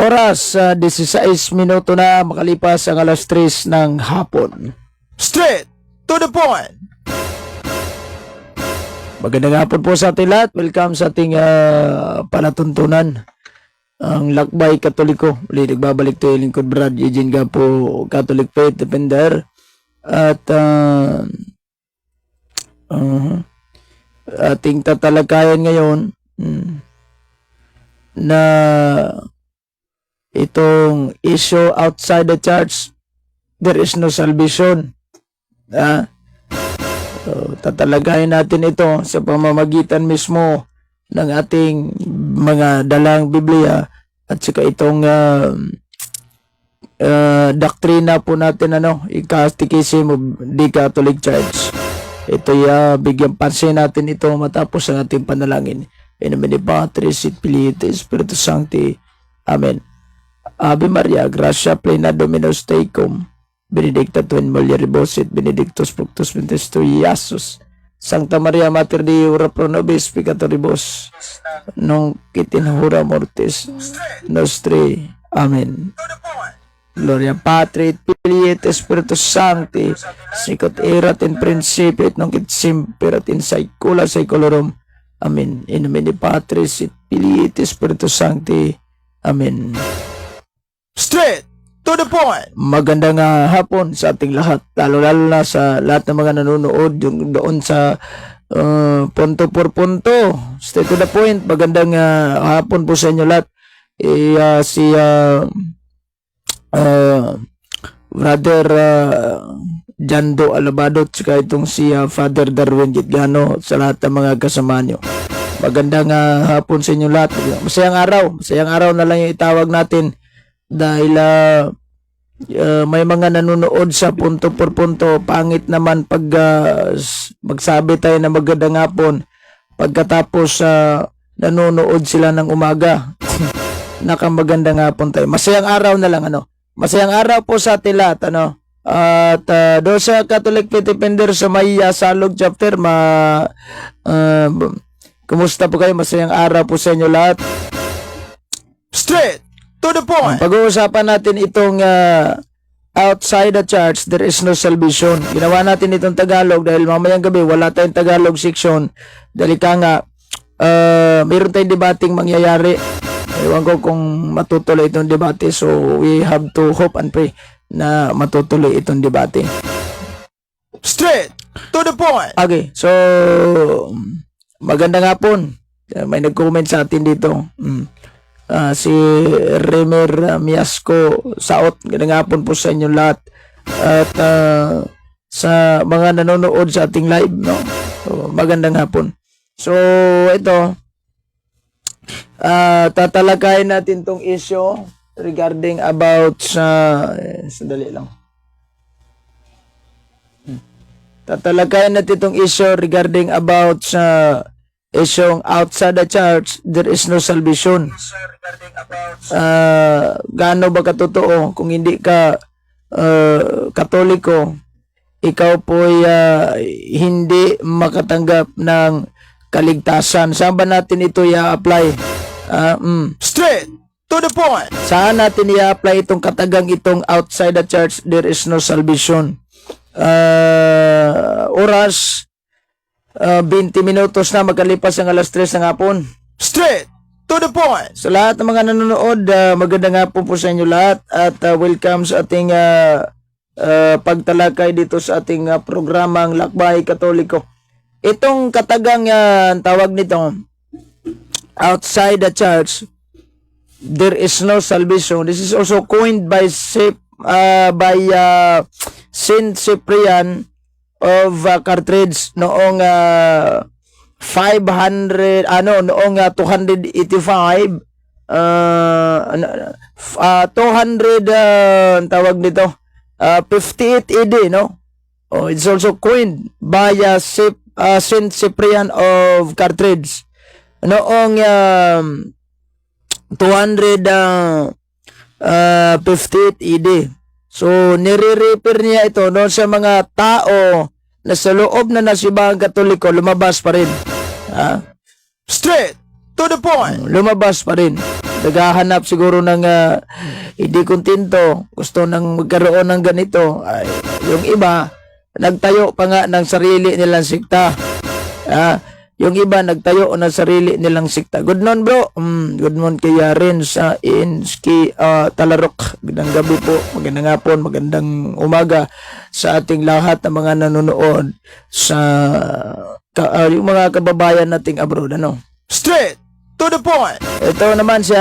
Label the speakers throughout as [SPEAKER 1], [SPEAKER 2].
[SPEAKER 1] Oras 16 minuto na makalipas ang alas 3 ng hapon.
[SPEAKER 2] Straight to the point.
[SPEAKER 1] Magandang hapon po sa ating lahat. Welcome sa ating palatuntunan. Ang Lakbay Katoliko. Uli nagbabalik to yung lingkod Brad Eugene Gapo, Catholic Faith Defender. At ating tatalakayan ngayon na itong issue outside the church, there is no salvation. So, tatalagayin natin ito sa pamamagitan mismo ng ating mga dalang Biblia at saka itong doktrina po natin, Catechism of the Catholic Church. Ito bigyan pansin natin ito matapos ang ating panalangin. In nomine Patris et Filii et Spiritus Sancti. Amen. Ave Maria, gratia plena Dominus tecum, benedicta tu in mulieribus et benedictus fructus ventris tui, Iesus. Sancta Maria Mater Dei, ora pro nobis peccatoribus, nunc et in hora mortis nostri. Amen. Gloria Patri et Filii et Spiritus Sancti, sic ut erat in principio et nunc et semper et in saecula saeculorum. Amen. In nomine Patris et Filii et Spiritus Sancti. Amen.
[SPEAKER 2] Straight to the point.
[SPEAKER 1] Magandang hapon sa ating lahat, lalo-lalo na sa lahat ng mga nanonood yung doon sa punto por punto, straight to the point. Magandang hapon po sa inyo lahat. Si Brother Jando Alabado at saka itong si Father Darwin Gitgano, sa lahat ng mga kasama nyo. Magandang hapon sa inyo lahat. Masayang araw na lang yung itawag natin dahil may mga nanonood sa punto por punto. Pangit naman pag magsabi tayo na magandang hapon pagkatapos nanonood sila ng umaga. Nakamagandang hapon tayo. Masayang araw na lang, Masayang araw po sa atin lahat, At doon sa Catholic Faith Defender sa may Salog chapter, kumusta po kayo? Masayang araw po sa inyo lahat.
[SPEAKER 2] Straight to the point.
[SPEAKER 1] Pag-uusapan natin itong outside the church, there is no salvation. Ginawa natin itong Tagalog dahil mamayang gabi wala tayong Tagalog section. Dahil mayroon tayong debating mangyayari. Ewan ko kung matutuloy itong debate, so we have to hope and pray na matutuloy itong debate.
[SPEAKER 2] Straight to the point.
[SPEAKER 1] Okay, so magandang hapon. May nag-comment sa atin dito. Si Remer Miasco Saot, magandang hapon po sa inyo lahat. At sa mga nanonood sa ating live, so, magandang hapon. So ito, tatalakayin natin tong issue regarding about sandali lang. Tatalakayin natin tong issue regarding about sa isyong outside the church, there is no salvation. Gaano ba katotoo kung hindi ka Katoliko, ikaw po'y hindi makatanggap ng kaligtasan? Saan ba natin ito i-apply?
[SPEAKER 2] Straight to the point.
[SPEAKER 1] Saan natin i-apply itong katagang itong outside the church, there is no salvation? Oras 20 minutos na magkalipas ang alas 3 ng hapon.
[SPEAKER 2] Straight to the point.
[SPEAKER 1] Sa lahat ng mga nanonood, magandang hapon po sa inyo lahat at welcome sa ating pagtalakay dito sa ating programang Lakbay Katoliko. Itong katagang tawag nito, outside the church, there is no salvation. This is also coined by Saint Cyprian of Carthage noong 285 tawag nito 58 AD, it's also coined by Saint Cyprian of Carthage noong 258 AD. So nire-refer niya ito sa mga tao na sa loob na nasibahang Katoliko, lumabas pa rin.
[SPEAKER 2] Straight to the point.
[SPEAKER 1] Lumabas pa rin. naghahanap siguro ng hindi kontento, gusto nang magkaroon ng ganito. Ay, yung iba, nagtayo pa nga ng sarili nilang sikta. Yung iba, nagtayo ng sarili nilang sikta. Good noon, bro. Good noon kay Yaren sa Inski Talarok. Magandang gabi po, magandang hapon, magandang umaga sa ating lahat ng mga nanonood sa yung mga kababayan nating abroad.
[SPEAKER 2] Straight to the point.
[SPEAKER 1] Ito naman si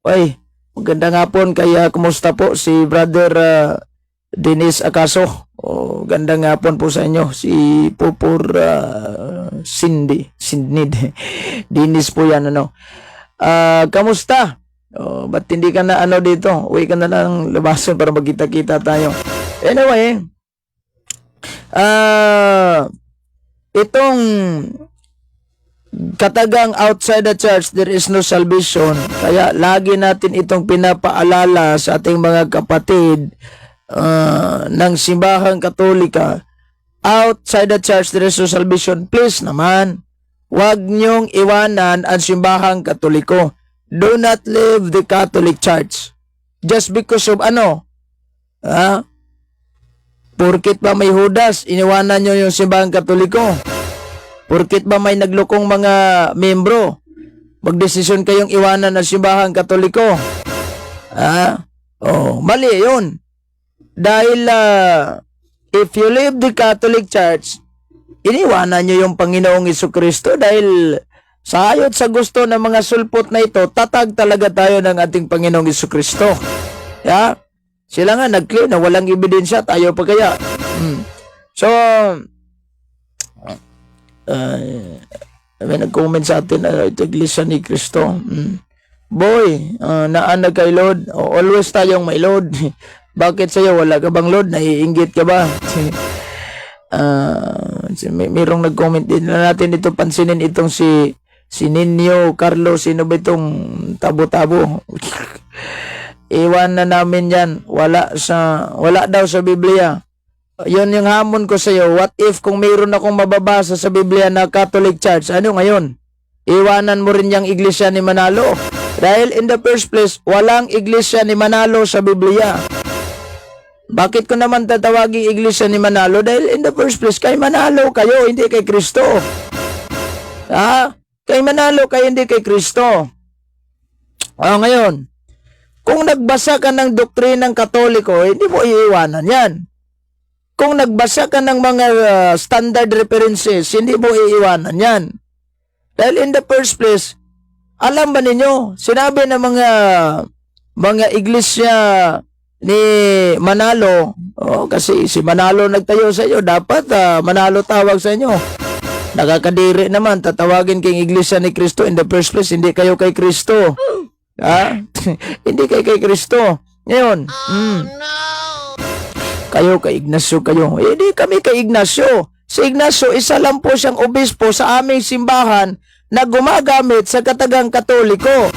[SPEAKER 1] Oy, magandang hapon kaya kumusta po si brother Dennis Acaso. Gandang hapon po sa inyo. Si Pupur Cindy Dennis po yan kamusta? Ba't hindi ka na dito? Uwi ka na lang labasan para magkita-kita tayo. Anyway, itong katagang outside the church there is no salvation, kaya lagi natin itong pinapaalala sa ating mga kapatid ng simbahang katolika. Outside the church there is no salvation. Please naman, wag niyong iwanan ang simbahang katoliko. Do not leave the Catholic Church just because of porkit ba may Judas, iniwanan nyo yung simbahang katoliko? Porkit ba may naglukong mga membro, magdesisyon kayong iwanan ng simbahang katoliko? Mali yun. Dahil if you leave the Catholic Church, iniwanan nyo yung Panginoong Jesucristo dahil sa ayot sa gusto ng mga sulpot na ito, tatag talaga tayo ng ating Panginoong Jesucristo. Sila nga nag-claim na walang ebidensya, tayo pa kaya. So, may nag-comment sa atin na ito Iglesia ni Cristo. Boy, naanag kay Lord. Always tayong may Lord. Bakit sa'yo wala ka bang Lord? Naiinggit ka ba? Mayroong nag-comment din na natin ito, pansinin itong si Ninyo Carlos. Sino ba itong tabo-tabo? Iwan na namin yan. Wala daw sa Biblia. Yun yung hamon ko sa iyo. What if kung mayroon akong mababasa sa Biblia na Catholic Church, ano ngayon? Iwanan mo rin yung Iglesia ni Manalo. Dahil in the first place, walang Iglesia ni Manalo sa Biblia. Bakit ko naman tatawagin Iglesia ni Manalo? Dahil in the first place, kay Manalo kayo, hindi kay Kristo. Kay Manalo kayo, hindi kay Kristo. Ngayon, kung nagbasa ka ng doktrinang Katoliko, hindi mo iiwanan yan. Kung nagbasa ka ng mga standard references, hindi mo iiwanan yan. Dahil in the first place, alam ba ninyo, sinabi ng mga iglesia ni Manalo, kasi si Manalo nagtayo sa iyo, dapat Manalo tawag sa inyo. Nakakadiri naman, tatawagin kayong iglesia ni Cristo in the first place, hindi kayo kay Kristo. Hindi kayo kay Kristo. Ngayon, kayo kay Ignacio kayo. Hindi kami kay Ignacio. Si Ignacio, isa lang po siyang obispo sa aming simbahan na gumagamit sa katagang Katoliko.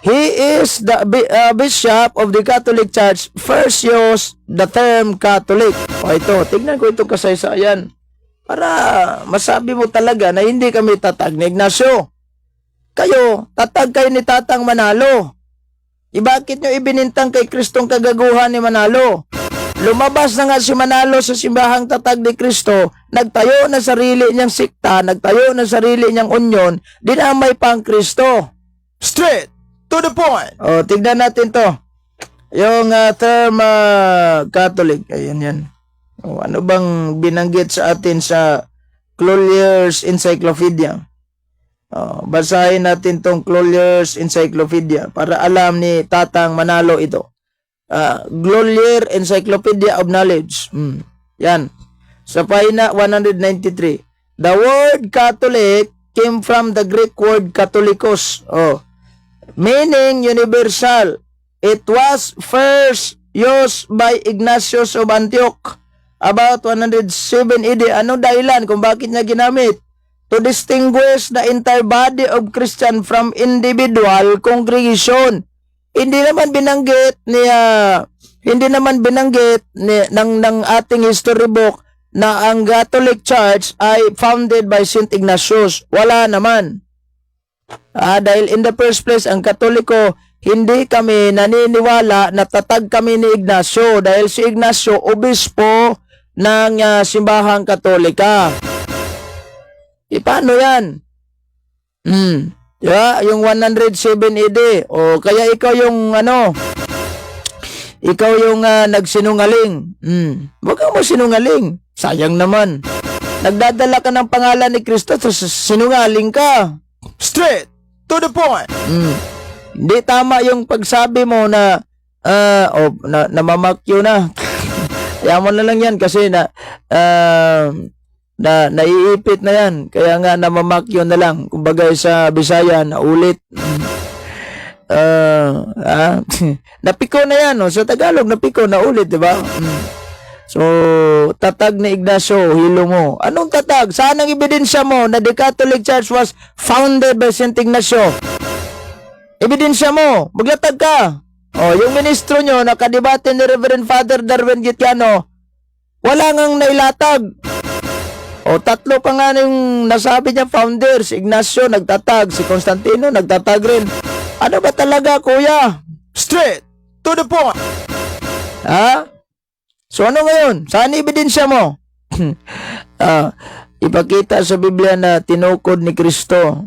[SPEAKER 1] He is the bishop of the Catholic Church. First use the term Catholic. Ito, tignan ko itong kasaysayan para masabi mo talaga na hindi kami tatag ni Ignacio. Kayo, tatag kayo ni Tatang Manalo. Bakit nyo ibinintang kay Kristong kagaguhan ni Manalo? Lumabas na nga si Manalo sa simbahang tatag ni Kristo, nagtayo na sarili niyang sikta, nagtayo na sarili niyang unyon, dinamay pa ang Kristo.
[SPEAKER 2] Straight to the point.
[SPEAKER 1] Tignan natin to. Yung term Catholic, ayan yan. Ano bang binanggit sa atin sa Clollier's Encyclopedia? Basahin natin tong Clollier's Encyclopedia para alam ni Tatang Manalo ito. Cloller Encyclopedia of Knowledge. Yan. Sa pahina 193. The word Catholic came from the Greek word Catholicos. Meaning universal. It was first used by Ignatius of Antioch about 107 AD. Anong dahilan kung bakit niya ginamit? To distinguish the entire body of Christian from individual congregation. Hindi naman binanggit ng ating history book na ang Catholic Church ay founded by St. Ignatius. Wala naman. Dahil in the first place, ang Katoliko, hindi kami naniniwala na tatag kami ni Ignacio dahil si Ignacio, obispo ng simbahang Katolika. Paano yan? Yung 107 AD. O kaya ikaw yung ikaw yung nagsinungaling. Huwag kang masinungaling. Sayang naman. Nagdadala ka ng pangalan ni Kristo, tapos sinungaling ka.
[SPEAKER 2] Straight to the point.
[SPEAKER 1] Hindi tama yung pagsabi mo na namamakyo na. Kaya mo na lang yan kasi naiipit na yan. Kaya nga namamakyo na lang. Kumbaga sa Bisaya, naulit. Napiko na yan. Sa Tagalog, napiko, naulit, diba? So, tatag ni Ignacio, hilo mo. Anong tatag? Saan ang ebidensya mo na the Catholic Church was founded by Saint Ignacio? Ebidensya mo. Maglatag ka. Yung ministro nyo, nakadebate ni Reverend Father Darwin Gitiano, wala ngang nailatag. Tatlo pa nga yung nasabi niya founder. Si Ignacio nagtatag, si Constantino nagtatag rin. Ano ba talaga, kuya?
[SPEAKER 2] Straight to the point.
[SPEAKER 1] So ano ngayon? Saan ebidensya mo? Ipakita sa Biblia na tinukod ni Kristo.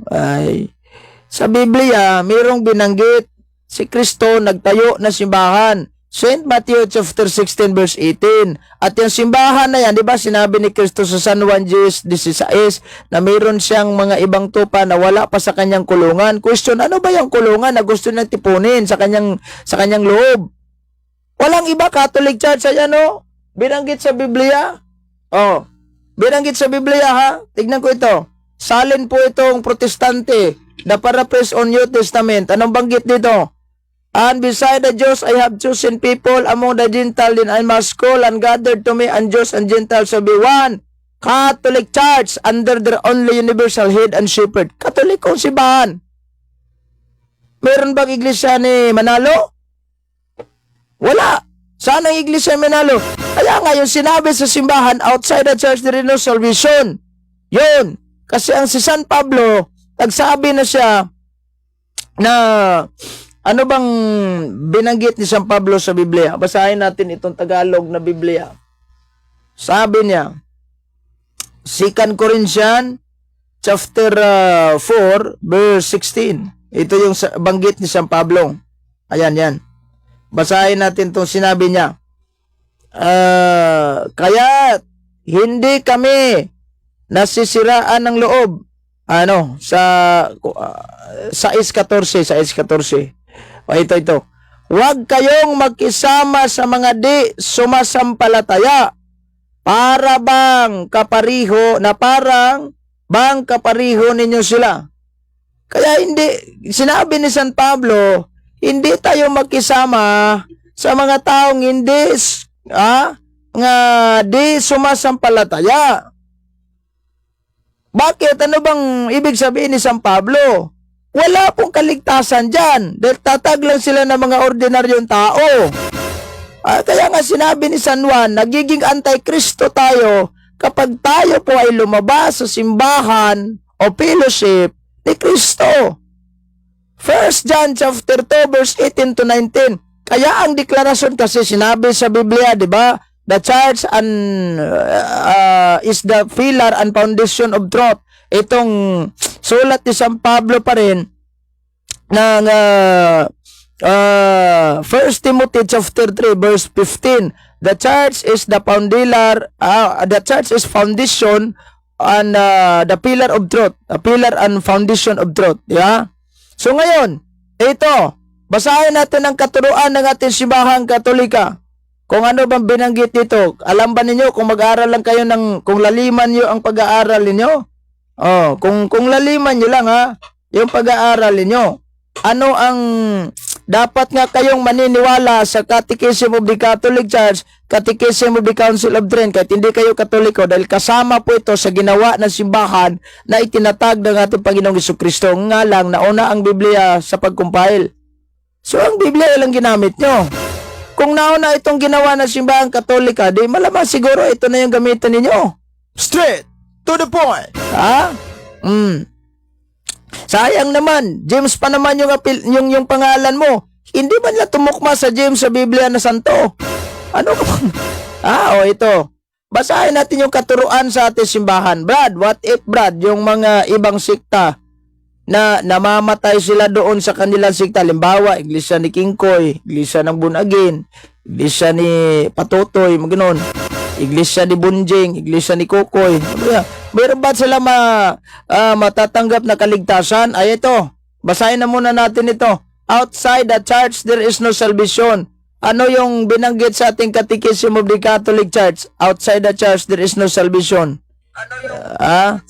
[SPEAKER 1] Sa Biblia, mayroong binanggit si Kristo nagtayo na simbahan. St. Matthew chapter 16 verse 18. At yung simbahan na yan, di ba sinabi ni Kristo sa San Juan 10:16 na mayroon siyang mga ibang tupa na wala pa sa kanyang kulungan. Question, ano ba yung kulungan na gusto niyang tipunin sa kanyang loob? Walang iba, Catholic Church, ayan binanggit sa Biblia. Binanggit sa Biblia, ha? Tignan ko ito. Salin po itong protestante. The paraphrase on New Testament. Anong banggit dito? And beside the Jews, I have chosen people among the Gentiles, then I must call and gathered to me, and Jews and Gentiles shall be one. Catholic Church under their only universal head and shepherd. Katolikong simbahan. Meron bang iglesia ni Manalo? Wala. Saan ang iglesia ni Manalo? Kaya nga yung sinabi sa simbahan, outside the church there is no salvation. Yun. Kasi ang si San Pablo, nagsabi na siya na ano bang binanggit ni San Pablo sa Biblia? Basahin natin itong Tagalog na Biblia. Sabi niya, 2 Corinthians chapter 4 verse 16. Ito yung banggit ni San Pablo. Ayan, yan. Basahin natin itong sinabi niya. Kaya hindi kami nasisiraan ng loob. Sa 6:14. Ito. Huwag kayong magkisama sa mga di sumasampalataya para bang kapariho ninyo sila. Kaya sinabi ni San Pablo, hindi tayo magkisama sa mga taong nga di sumasampalataya. Bakit? Ano bang ibig sabihin ni San Pablo? Wala pong kaligtasan dyan. Dahil tatag lang sila ng mga ordinaryong tao. Kaya nga sinabi ni San Juan, nagiging anti-Kristo tayo kapag tayo po ay lumabas sa simbahan o fellowship ni Kristo. 1 John chapter 2 verse 18 to 19. Kaya ang deklarasyon kasi sinabi sa Biblia, di ba? The church is the pillar and foundation of truth. Itong sulat ni San Pablo pa rin ng 1 Timothy chapter 3 verse 15. The church is the foundation and the pillar of truth. The pillar and foundation of truth. Yeah? So ngayon, ito, basahin natin ang katuruan ng ating simbahang Katolika. Kung ano bang binanggit dito. Alam ba ninyo kung mag-aaral lang kayo kung laliman nyo ang pag-aaral ninyo? Kung laliman nyo lang yung pag-aaral ninyo. Ano ang dapat nga kayong maniniwala sa Catechism of the Catholic Church, Catechism of the Council of Trent, kahit hindi kayo Katoliko, dahil kasama po ito sa ginawa ng simbahan na itinatag ng ating Panginoong Jesucristo. Nga lang, nauna ang Biblia sa pag-compile. So, ang Biblia ilang ginamit nyo. Kung nauna itong ginawa ng simbahang Katolika, di malamang siguro ito na yung gamitan ninyo.
[SPEAKER 2] Straight to the point.
[SPEAKER 1] Sayang naman, James pa naman yung pangalan mo. Hindi man lang tumukma sa James sa Biblia na santo. Ano ka bang? Ito. Basahin natin yung katuruan sa ating simbahan. Brad, what if, Brad, yung mga ibang sikta na namamatay sila doon sa kanilang sikta. Halimbawa, iglesia ni Kingkoy, iglesia ng Bunagin, iglesia ni Patutoy, maganon. Iglesia ni Bunjing, iglesia ni Kukoy. Meron ba sila matatanggap na kaligtasan? Ay ito, basahin na muna natin ito. Outside the church, there is no salvation. Ano yung binanggit sa ating Catechism of the Catholic Church? Outside the church, there is no salvation. Ano yung...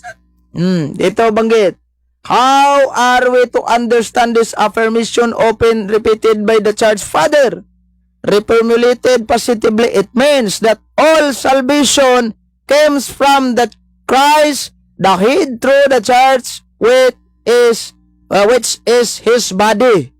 [SPEAKER 1] Ito banggit. How are we to understand this affirmation often repeated by the Church Father? Reformulated positively, it means that all salvation comes from the Christ, the head through the church, which is His body.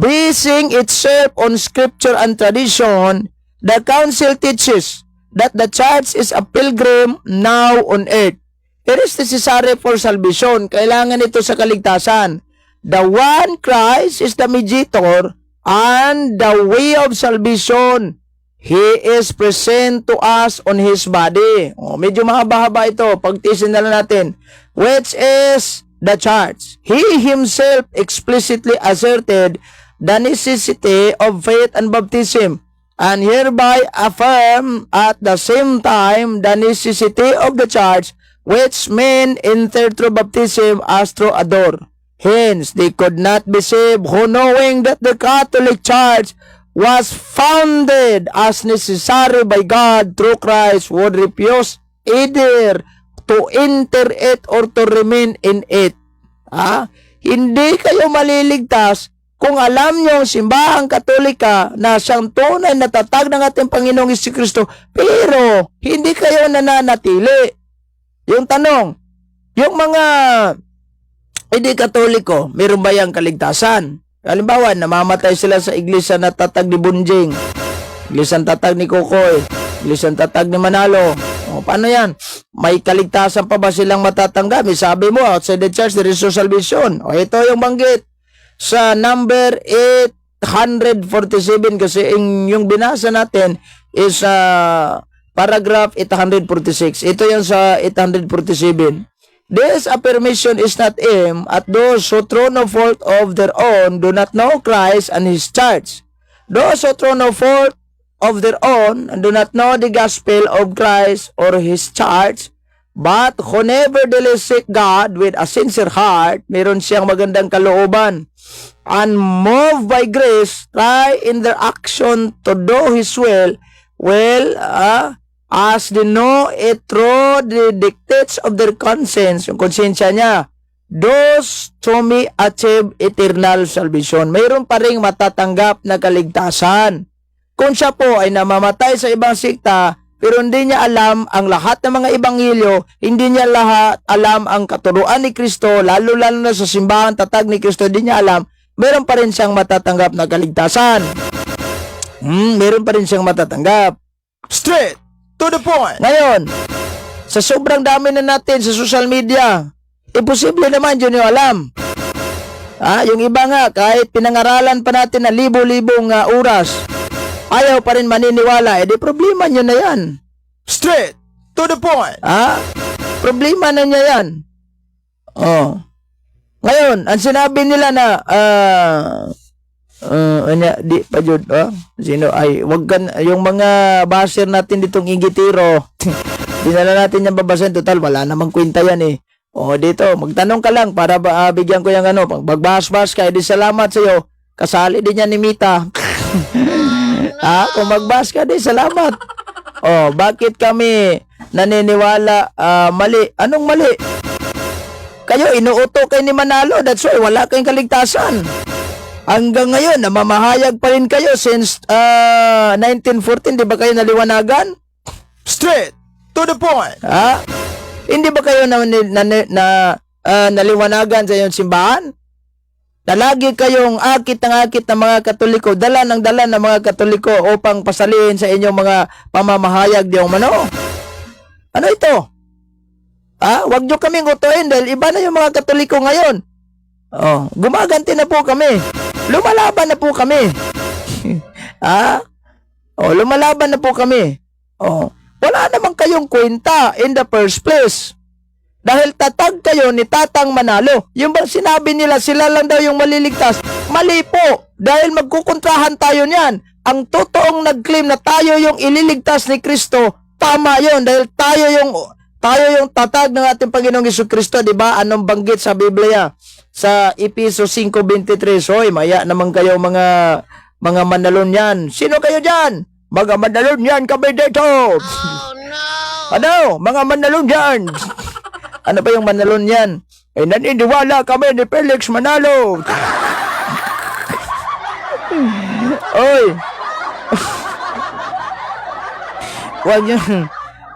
[SPEAKER 1] Basing itself on scripture and tradition, the council teaches that the church is a pilgrim now on earth. It is necessary for salvation. Kailangan ito sa kaligtasan. The one Christ is the mediator and the way of salvation. He is present to us on His body. Medyo mahaba-haba ito. Pagtisin na lang natin. Which is the church. He Himself explicitly asserted the necessity of faith and baptism, and hereby affirm at the same time the necessity of the church, which men enter through baptism as through a door. Hence, they could not be saved who, knowing that the Catholic Church was founded as necessary by God through Christ, would refuse either to enter it or to remain in it. Hindi kayo maliligtas kung alam nyo ang simbahang Katolika na siyang tunay na tatag ng ating Panginoong Jesucristo, pero hindi kayo nananatili. Yung tanong, yung mga hindi Katoliko, meron ba yung kaligtasan? Halimbawa, namamatay sila sa iglesia na tatag ni Bunjing, iglesia na tatag ni Kukoy, iglesia na tatag ni Manalo. Paano yan? May kaligtasan pa ba silang matatanggap? Sabi mo, outside the church, there is no salvation. Ito yung banggit sa number 847 kasi yung binasa natin is paragraph 846. Ito yung sa 847. This affirmation is not aimed at those who through no fault of their own do not know Christ and His church. Those who through no fault of their own and do not know the gospel of Christ or His church, but who nevertheless seek God with a sincere heart, meron siyang magandang kalooban, and moved by grace, try in their action to do His will, as they know it through the dictates of their conscience, yung konsensya niya, those to me achieve eternal salvation. Mayroon pa ring matatanggap na kaligtasan. Kung siya po ay namamatay sa ibang sikta, pero hindi niya alam ang lahat ng mga ebanghelyo, hindi niya lahat alam ang katuruan ni Kristo, lalo-lalo na sa simbahan tatag ni Kristo, hindi niya alam, meron pa rin siyang matatanggap na kaligtasan. Meron pa rin siyang matatanggap.
[SPEAKER 2] Straight to the point.
[SPEAKER 1] Ngayon, sa sobrang dami na natin sa social media, imposible naman yun yung alam. Yung iba nga, kahit pinangaralan pa natin na libo-libong oras, ayaw pa rin maniniwala, di problema nyo na yan.
[SPEAKER 2] Straight to the point.
[SPEAKER 1] Problema na niya yan. Ngayon, ang sinabi nila na, di pa jud, sino ay, wag kan, yung mga basher natin ditong Ingitiro, dinala natin yung babasahin, total, wala namang kwenta yan eh. Dito, magtanong ka lang para bigyan ko yung pag magbahas-bahas ka, di salamat sa'yo, kasali din yan ni Mita. Kung magbahas ka, di salamat. Bakit kami naniniwala mali? Anong mali? Kayo, inuuto kayo ni Manalo, that's why wala kayong kaligtasan. Hanggang ngayon, namamahayag pa rin kayo since 1914, di ba kayo naliwanagan?
[SPEAKER 2] Straight to the point.
[SPEAKER 1] Hindi ba kayo naliwanagan sa iyong simbahan? Na lagi kayong akit ng mga Katoliko, dala ng mga Katoliko upang pasalihin sa inyong mga pamamahayag di umano. Ano ito? Wag nyo kaming utuin dahil iba na yung mga Katoliko ngayon. Oh, gumaganti na po kami. Lumalaban na po kami. Ha? Oh, lumalaban na po kami. Oh, wala naman kayong kwenta in the first place. Dahil tatag kayo ni Tatang Manalo. Yung bang sinabi nila sila lang daw yung maliligtas? Mali po. Dahil magkukontrahan tayo niyan. Ang totoong nag-claim na tayo yung ililigtas ni Kristo, tama yon. Dahil tayo yung tatag ng ating Panginoong Jesucristo, di ba? Anong banggit sa Biblia? Sa Efeso 5:23. Hoy, maya naman kayo mga manalon yan. Sino kayo dyan? Mga manalon yan kami dito. Oh, no! Ano? Mga manalon yan. Ano ba yung manalon yan? Eh, naniniwala kami ni Felix Manalo. Oy. Huwag nyo.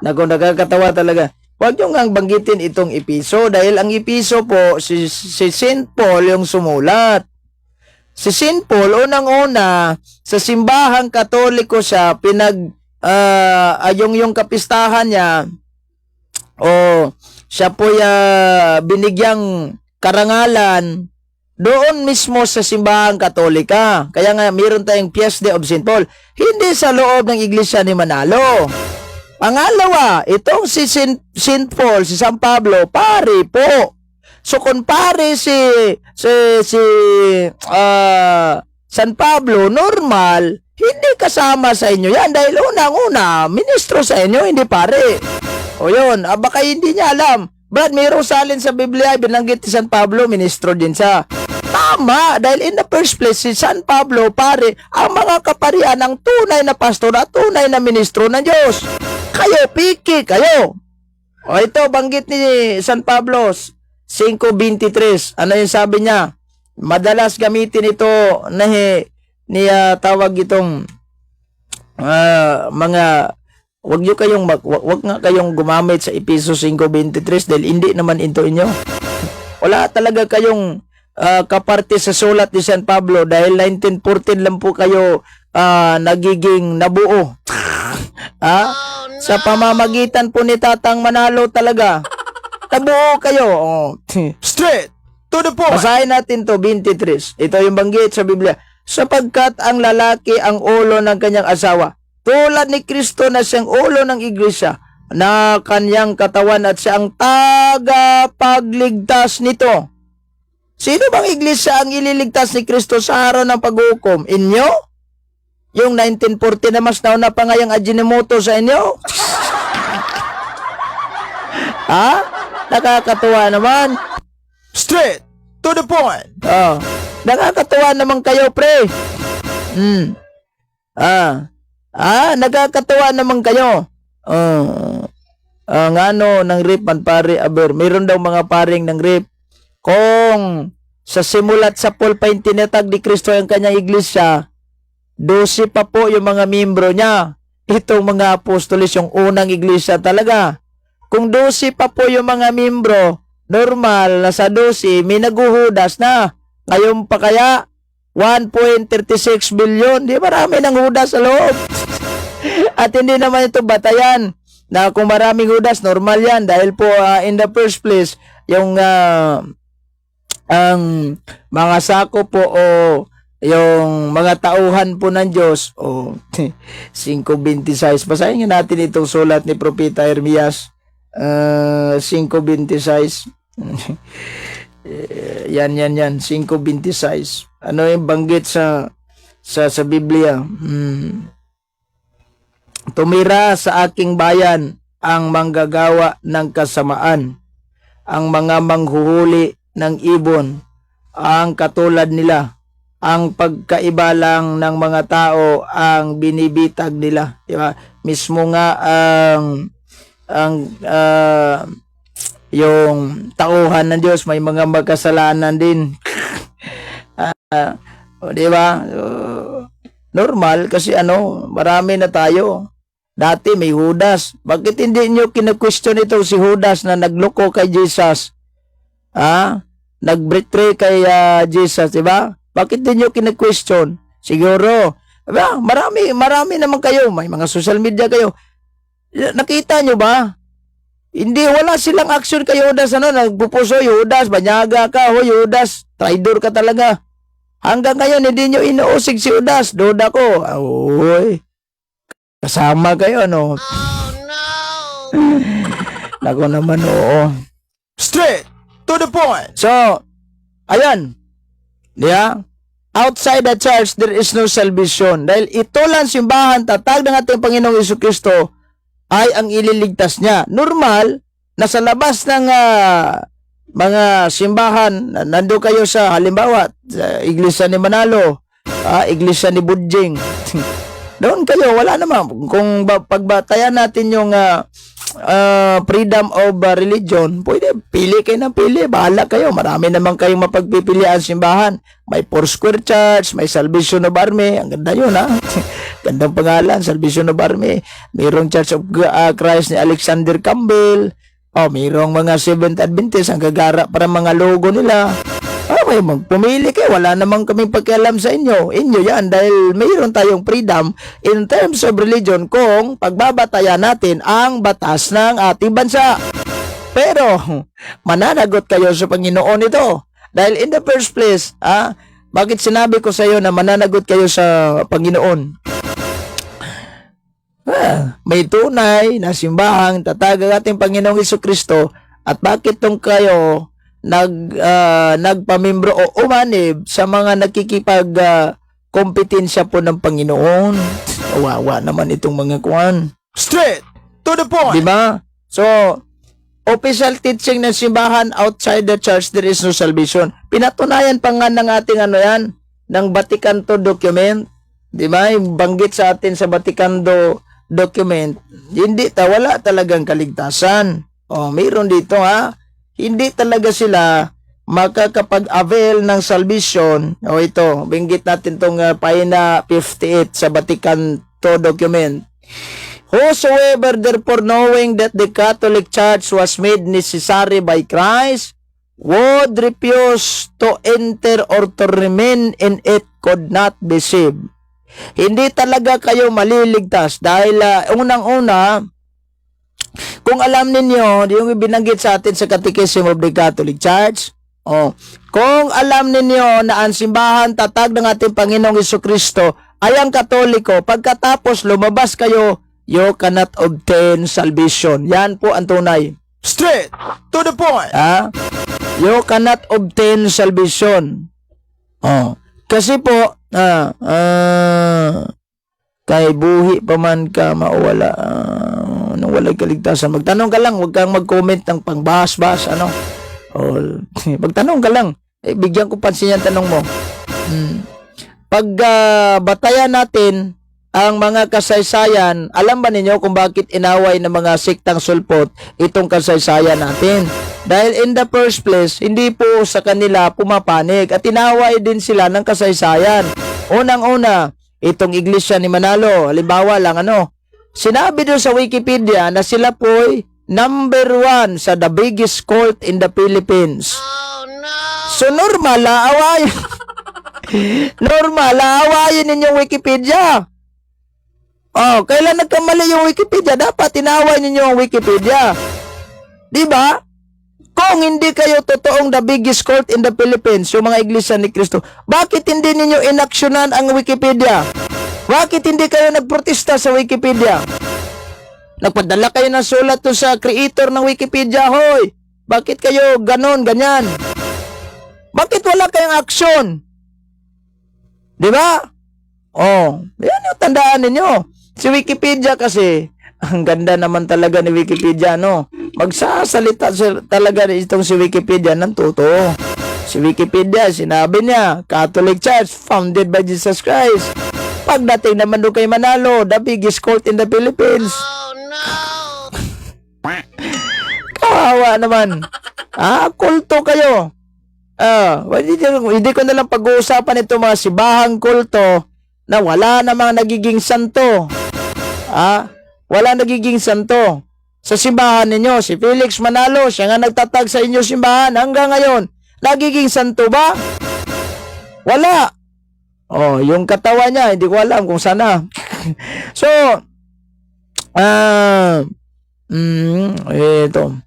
[SPEAKER 1] Nakakatawa talaga. Huwag nyo nga banggitin itong Episo dahil ang Episo po, si St. Paul yung sumulat. Si St. Paul, unang-una, sa simbahang katoliko siya, yung kapistahan niya, siya po binigyang karangalan doon mismo sa simbahang katolika. Kaya nga, mayroon tayong Fiesta de of St. Paul. Hindi sa loob ng iglesia ni Manalo. Pangalawa, itong si St. Paul, si San Pablo, pare po. So kung pare si San Pablo, normal, hindi kasama sa inyo yan dahil unang-una, ministro sa inyo, hindi pare. O yun, baka hindi niya alam. Brad, mayroong salin sa Biblia, binanggit si San Pablo, ministro din siya. Tama, dahil in the first place, si San Pablo, pare, ang mga kaparian ng tunay na pastor at tunay na ministro ng Diyos. Kayo, piki, kayo. O ito, banggit ni San Pablo, 5:23. Ano yung sabi niya? Madalas gamitin ito tawag itong mga wag nga kayong gumamit sa Efeso 5:23 dahil hindi naman ito inyo. Wala talaga kayong kaparte sa sulat ni San Pablo dahil 1914 lang po kayo nagiging nabuo. Sa pamamagitan po ni Tatang Manalo talaga. Nabuo kayo.
[SPEAKER 2] Straight to the point.
[SPEAKER 1] Basahin natin to, 23. Ito yung banggit sa Biblia. Sapagkat ang lalaki ang ulo ng kanyang asawa, tulad ni Kristo na siyang ulo ng iglesia, na kanyang katawan at siyang tagapagligtas nito. Sino bang iglesia ang ililigtas ni Kristo sa araw ng paghukom? Inyo? Yung 1940 na mas nauna pa ngayang Ajinomoto sa inyo? Ha? Nakakatuwa naman.
[SPEAKER 2] Straight to the point.
[SPEAKER 1] Nakakatuwa naman kayo, pre. Nakakatuwa naman kayo. Ang ng rip man pare aber. Mayroon daw mga paring ng rip. Kung sa simulat sa Paul pa tinatag ni Kristo ang kanyang iglesia, 12 pa po yung mga membro niya. Itong mga apostoles yung unang iglesia talaga. Kung 12 pa po yung mga membro, normal na sa 12, may naguhudas na. Ngayon pa kaya, 1.36 billion. Di marami ng hudas sa loob. At hindi naman ito batayan. Na kung maraming hudas, normal yan. Dahil po, in the first place, yung ang mga sako po yung mga tauhan po ng Diyos 5:26. Basahin nga natin itong sulat ni Propeta Jeremias 5:26. yan 5:26. Ano yung banggit sa Biblia? Tumira sa aking bayan ang manggagawa ng kasamaan, ang mga manghuhuli ng ibon, ang katulad nila, ang pagkaiba lang ng mga tao ang binibitag nila, di ba? Mismo nga yung tauhan ng Diyos may mga magkasalanan din. Di ba? Normal kasi marami na tayo. Dati may Judas. Bakit hindi nyo kina-question ito si Judas na nagloko kay Jesus? Nag-betray kay Jesus, di ba? Bakit din nyo kina-question? Siguro, diba? Marami naman kayo. May mga social media kayo. Nakita nyo ba? hindi, wala silang action kay Judas, ano, nagpupuso, Judas, banyaga ka, ho, Judas, traidor ka talaga. Hanggang ngayon, hindi nyo inuusig si Judas, duda ko, uy, kasama kayo, no? Naku naman, oo.
[SPEAKER 2] Straight to the point.
[SPEAKER 1] So, ayan, yeah, outside the church, there is no salvation. Dahil ito lang simbahan, tatag ng ating Panginoong Jesucristo, ay ang ililigtas niya. Normal, nasa labas ng mga simbahan, nando kayo sa halimbawa, sa iglesia ni Manalo, iglesia ni Budjing. Doon kayo, wala naman. Kung pagbatayan natin yung freedom of religion, pwede, pili kayo ng pili, bahala kayo. Marami naman kayong mapagpipilian simbahan. May Foursquare Church, may Salvation of Army. Ang ganda yun, ha? Gandang pangalan, Salvation of Army. Mayroong Church of Christ ni Alexander Campbell. Mayroong mga Seventh Adventist, ang gagara para mga logo nila. May magpumili kayo, wala namang kaming pakialam sa inyo. Inyo yan, dahil mayroon tayong freedom in terms of religion kung pagbabatayan natin ang batas ng ating bansa. Pero, mananagot kayo sa Panginoon ito. Dahil in the first place, bakit sinabi ko sa iyo na mananagot kayo sa Panginoon? May tunay na simbahang tatag ang ating Panginoong Jesucristo, at bakit tong kayo nagpamimbro o umanib sa mga nakikipag kompetensya po ng Panginoon? Wawa naman itong mga kuwan.
[SPEAKER 2] Straight to the point.
[SPEAKER 1] Diba? So, official teaching ng simbahan, outside the church, there is no salvation. Pinatunayan pa nga ng ating ng Vatican II document. Diba? Yung banggit sa atin sa Vatican II document, wala talagang kaligtasan. Mayroon dito, hindi talaga sila makakapag-avail ng salvation. Ito, binggit natin itong pahina 58 sa Vatican II document. Whosoever therefore, knowing that the Catholic Church was made necessary by Christ, would refuse to enter or to remain in it, could not be saved. Hindi talaga kayo maliligtas dahil unang-una, kung alam ninyo, yung binanggit sa atin sa Catechism of the Catholic Church, kung alam ninyo na ang simbahan tatag ng ating Panginoong Jesucristo ay ang Katoliko, pagkatapos lumabas kayo, you cannot obtain salvation. Yan po ang tunay.
[SPEAKER 2] Straight to the point.
[SPEAKER 1] You cannot obtain salvation. Kasi po, kay buhi pa man ka mawala nang walay kaligtasan. Magtanong ka lang, huwag kang mag-comment ng pangbahas-bahas, magtanong ka lang. Bigyan ko pansin yung tanong mo. Pag batayan natin ang mga kasaysayan, alam ba ninyo kung bakit inaway ng mga siktang sulpot itong kasaysayan natin? Dahil in the first place, hindi po sa kanila pumapanig at inaway din sila ng kasaysayan. Unang-una, itong iglesia ni Manalo, halimbawa lang sinabi doon sa Wikipedia na sila po'y number 1 sa the biggest cult in the Philippines. So normal, aawayin ninyong Wikipedia. Kailan nagkamali yung Wikipedia? Dapat inaway ninyo ang Wikipedia. Diba? Kung hindi kayo totoong the biggest cult in the Philippines, yung mga iglesia ni Cristo, bakit hindi ninyo inaksyonan ang Wikipedia? Bakit hindi kayo nagprotesta sa Wikipedia? Nagpadala kayo ng sulat to sa creator ng Wikipedia, hoy! Bakit kayo ganon, ganyan? Bakit wala kayong aksyon? Diba? Yan yung tandaan ninyo. Si Wikipedia kasi, ang ganda naman talaga ni Wikipedia, magsasalita talaga itong si Wikipedia ng totoo. Si Wikipedia, sinabi niya, Catholic Church, founded by Jesus Christ. Pagdating naman doon kay Manalo, the biggest cult in the Philippines. Kawawa naman. Kulto kayo. Hindi ko nalang pag-uusapan ito mga sibahang kulto na wala namang nagiging santo. Wala nagiging santo. Sa simbahan ninyo, si Felix Manalo, siya nga nagtatag sa inyo simbahan hanggang ngayon. Nagiging santo ba? Wala. Yung katawan niya, hindi ko alam kung sana. So, Ito.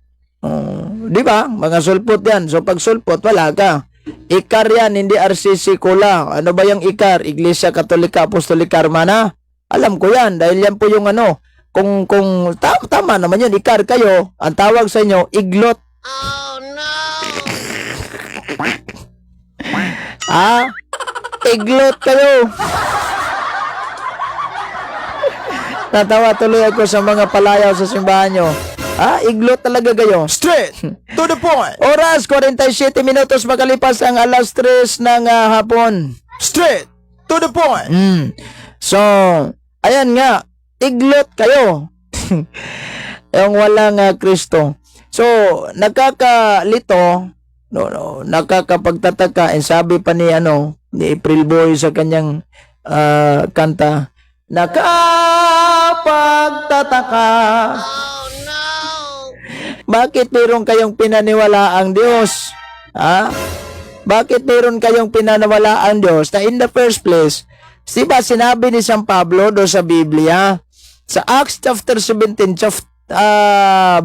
[SPEAKER 1] Di ba? Mga sulpot yan. So, pag sulpot, wala ka. Ikar yan, hindi RCC Kula. Ano ba yung ikar? Iglesia Katolika Apostolika Hermana? Alam ko yan. Dahil yan po yung ano. Kung tama naman yun, ikar kayo. Ang tawag sa inyo, iglot. Oh, no! Iglot kayo. Natawa tuloy ako sa mga palayaw sa simbahan nyo. Iglot talaga kayo.
[SPEAKER 2] Straight to the point.
[SPEAKER 1] Oras, 47 minutos makalipas ang alas 3 ng hapon.
[SPEAKER 2] Straight to the point.
[SPEAKER 1] So, ayan nga, iglot kayo. Yung walang Kristo. So, nakakakalito, nakakapagtataka, sabi pa ni April Boy sa kanyang kanta, nakapagtataka. Bakit meron kayong pinaniwalaang Diyos? Bakit meron kayong pinaniwalaang Diyos na in the first place, diba sinabi ni San Pablo do sa Biblia, sa Acts chapter 17,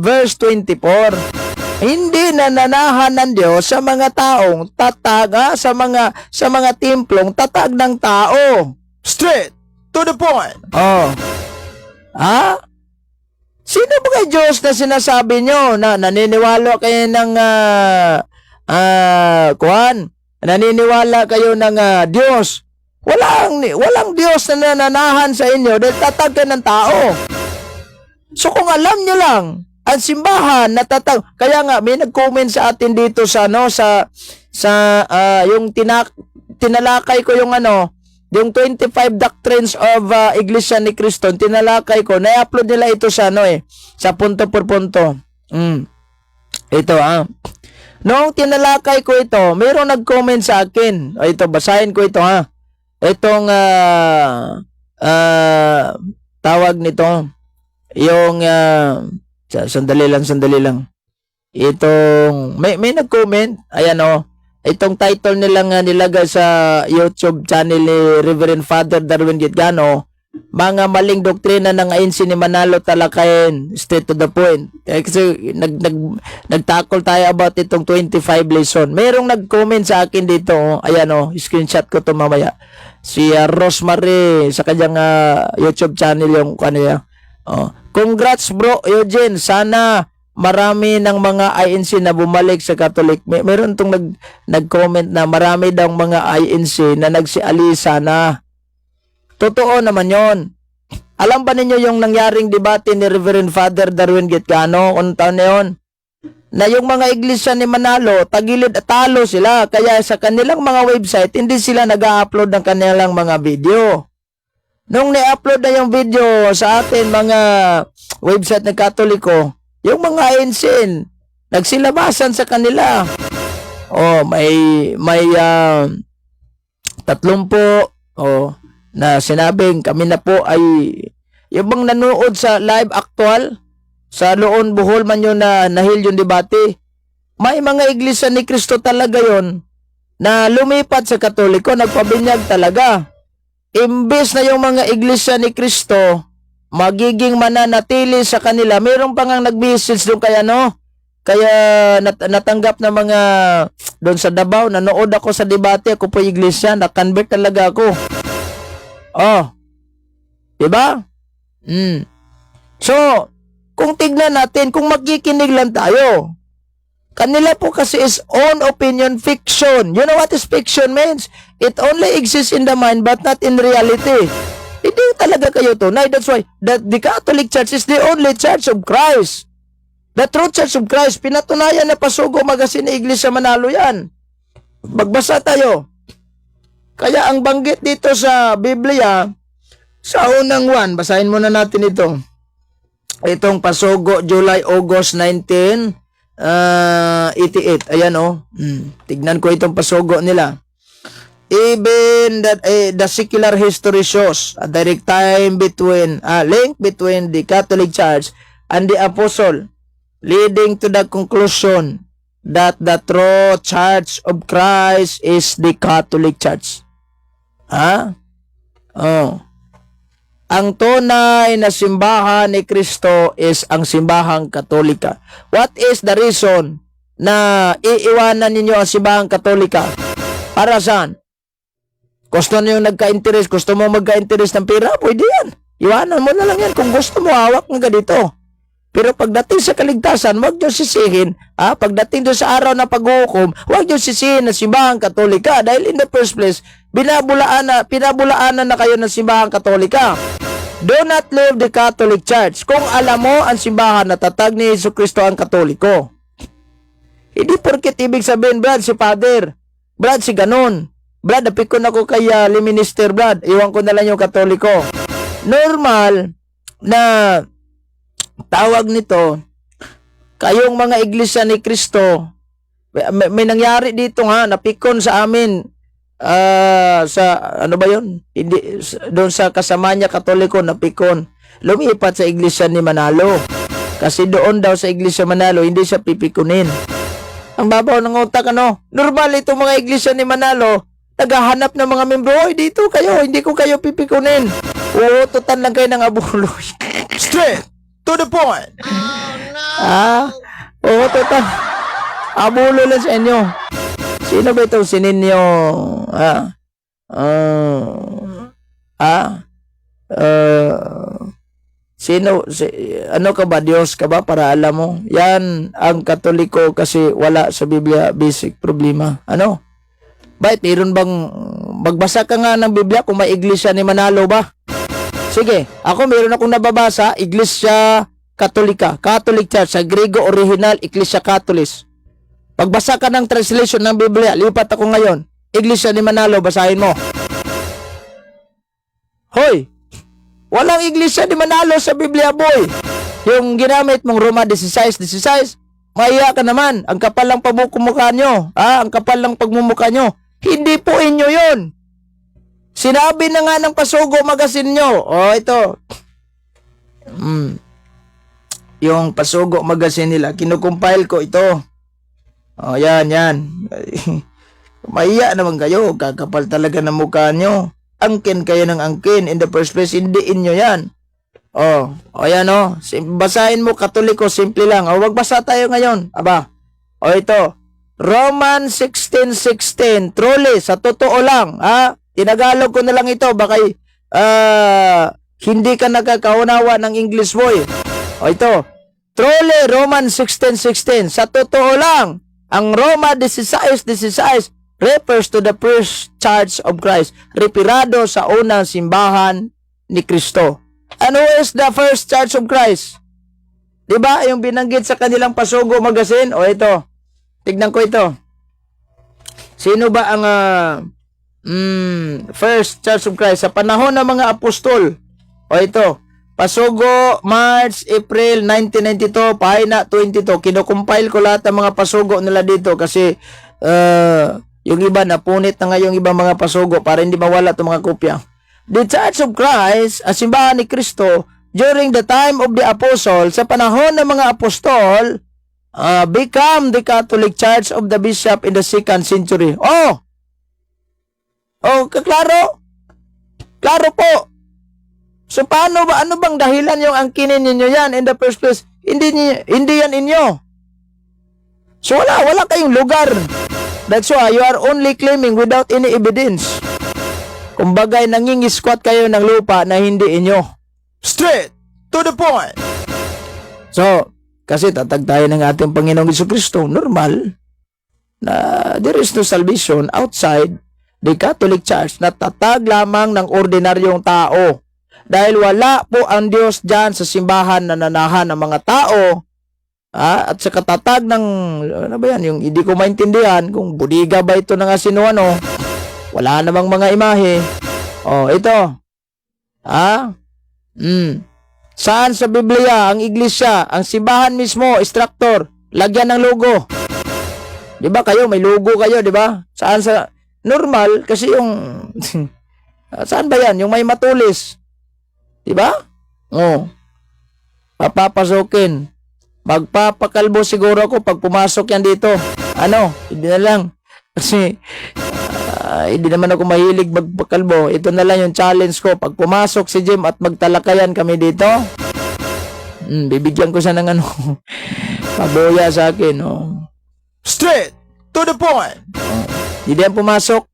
[SPEAKER 1] verse 24, hindi nananahan ng Diyos sa mga taong tatag, sa mga templong tatag ng tao.
[SPEAKER 2] Straight to the point.
[SPEAKER 1] Sino ba kay Diyos na sinasabi nyo na naniniwala kayo ng naniniwala kayo ng Diyos? Walang Diyos na nananahan sa inyo dahil tatag ng tao. So kung alam nyo lang, ang simbahan natatag, kaya nga may nag-comment sa atin dito sa yung tinalakay ko yung yung 25 doctrines of Iglesia ni Cristo, tinalakay ko, na-upload nila ito sa sa punto por punto. Ito Noong tinalakay ko ito, mayroong nag-comment sa akin. Ito, basahin ko ito Itong tawag nito, yung sandali lang. Itong may nag-comment, ayan itong title nilang nilagay sa YouTube channel ni Reverend Father Darwin Gitgano, mga maling doktrina ng ANC ni Manalo talakayin, straight to the point. Kasi nagtakol tayo about itong 25 lesson. Merong nag-comment sa akin dito, ayan screenshot ko to mamaya. Si Rosemary sa kanyang YouTube channel yung kanila. Congrats bro Eugene, sana marami ng mga INC na bumalik sa Catholic. Meron tong nag-comment na marami daw mga INC na nagsialisa na. Totoo naman yon. Alam ba ninyo yung nangyaring debate ni Reverend Father Darwin Gitgano kung taon na yun? Na yung mga iglesia ni Manalo, tagilid at talo sila. Kaya sa kanilang mga website, hindi sila nag-upload ng kanilang mga video. Nung ni-upload na yung video sa atin mga website ng Katoliko, yung mga ANC, nagsilabasan sa kanila. May 30 na sinabing kami na po ay yung bang nanood sa live actual sa Loon Bohol man yun na nahil yung debate. May mga iglesia ni Cristo talaga yon na lumipat sa Katoliko, nagpabinyag talaga. Imbes na yung mga iglesia ni Cristo magiging mananatili sa kanila, mayroon pa ngang nag-message doon kaya natanggap na mga doon sa Davao, nanood ako sa debate, ako po iglesia, na-convert talaga ako. Diba? So, kung tignan natin, kung magkikinig lang tayo, kanila po kasi is own opinion fiction. You know what is fiction means? It only exists in the mind but not in reality. Hindi talaga kayo tunay. That's why the Catholic Church is the only Church of Christ. The true Church of Christ. Pinatunayan na Pasugo Magazine ni Iglesia Manalo yan. Magbasa tayo. Kaya ang banggit dito sa Biblia, sa unang 1, basahin muna natin ito. Itong Pasugo, July, August 1988. Ayan tignan ko itong Pasugo nila. Even that the secular history shows a direct link between the Catholic Church and the Apostle, leading to the conclusion that the true Church of Christ is the Catholic Church. ang tunay na simbahan ni Kristo is ang simbahang Katolika. What is the reason na iiwanan ninyo ang simbahang Katolika? Para saan? Gusto nyo nagka-interest, gusto mo magka-interest ng pera? Pwede yan. Iwanan mo na lang yan. Kung gusto mo, hawak nga dito. Pero pagdating sa kaligtasan, huwag nyo sisihin. Pagdating doon sa araw na paghuhukom, huwag nyo sisihin na simbahang Katolika. Dahil in the first place, pinabulaanan na kayo ng simbahang Katolika. Do not leave the Catholic Church. Kung alam mo ang simbahan na tatag ni Jesucristo ang Katoliko. Hindi porket ibig sabihin, Brad, si Father. Brad, si ganun. Brad, napikon ako kay Liminister, Brad. Iwan ko na lang yung Katoliko. Normal na tawag nito, kayong mga iglesia ni Kristo, may nangyari dito napikon sa amin. Sa ano ba yun? Hindi, doon sa kasama niya Katoliko napikon. Lumipat sa iglesia ni Manalo. Kasi doon daw sa iglesia Manalo hindi siya pipikunin. Ang babaw ng utak Normal itong mga iglesia ni Manalo naghahanap ng mga membro. Oy, dito kayo, hindi ko kayo pipikunin. Uututan lang kayo ng abulo.
[SPEAKER 2] Straight to the point.
[SPEAKER 1] Uututan. Abulo lang sa inyo. Sino ba itong sininyo? Ano ka ba? Diyos ka ba? Para alam mo. Yan ang Katoliko kasi wala sa Biblia basic problema. Ano? Bakit? Meron bang magbasa ka nga ng Biblia kung may iglesia ni Manalo ba? Sige, ako meron akong nababasa, Iglesia Katolika, Catholic Church, sa Grego original, Iglesia Catholis. Pagbasa ka ng translation ng Biblia, lipat ako ngayon. Iglesia ni Manalo, basahin mo. Hoy! Walang Iglesia ni Manalo sa Biblia, boy. Yung ginamit mong Roma 16, maya ka naman. Ang kapal lang pagmumukha nyo. Ang kapal lang pagmumukha nyo. Hindi po inyo yun. Sinabi na nga ng Pasugo Magazine nyo. Ito. Yung Pasugo Magazine nila, kinukumpile ko ito. Yan. Maiya naman kayo. Kakapal talaga ng mukha nyo. Angkin kayo ng angkin. In the first place, hindi inyo yan. Yan basahin mo Katoliko, simple lang. Wag basa tayo ngayon. Ito. Roman 16:16. Truly, sa totoo lang. Tinagalog ko na lang ito. Baka hindi ka nakakaunawa ng English boy. Ito. Truly, Roman 16:16. Sa totoo lang, ang Roma 16:16 refers to the first church of Christ. Referado sa unang simbahan ni Kristo. And who is the first church of Christ? Diba? Yung binanggit sa kanilang Pasugo Magazine. Ito. Tignan ko ito. Sino ba ang first church of Christ? Sa panahon ng mga apostol. Ito. Pasugo, March, April 1992, pahina 22. Kinukumpile ko lahat ng mga pasugo nila dito kasi yung iba napunit na nga yung ibang mga pasugo para hindi mawala itong mga kopya. The Church of Christ, ang simbahan ni Kristo, during the time of the apostle, sa panahon ng mga apostol, become the Catholic Church of the Bishop in the 2nd century. Kaklaro? Klaro po. So paano ba, ano bang dahilan yung angkinin ninyo yan in the first place? Hindi yan inyo. So wala kayong lugar. That's why you are only claiming without any evidence. Kumbagay nangingiskwat kayo ng lupa na hindi inyo.
[SPEAKER 2] Straight to the point.
[SPEAKER 1] So, kasi tatag tayo ng ating Panginoong Jesucristo, normal na there is no salvation outside the Catholic Church na tatag lamang ng ordinaryong tao. Dahil wala po ang Diyos dyan sa simbahan na nanahan ng mga tao. At sa katatag ng, ano ba yan, yung hindi ko maintindihan, kung budiga ba ito ng asinuano, wala namang mga imahe. Ito. Saan sa Biblia, ang iglesia, ang simbahan mismo, instructor, lagyan ng logo. Diba kayo, may logo kayo, diba? Saan sa, normal, kasi yung, saan ba yan? Yung may matulis. Diba? Papapasukin. Magpapakalbo siguro ako pag pumasok yan dito. Hindi na lang. Kasi, Hindi naman ako mahilig magpakalbo. Ito na lang yung challenge ko. Pag pumasok si Jim at magtalakayan kami dito, bibigyan ko siya ng ano, paboya sa akin. Oh.
[SPEAKER 2] Straight to the point.
[SPEAKER 1] Hindi yan pumasok.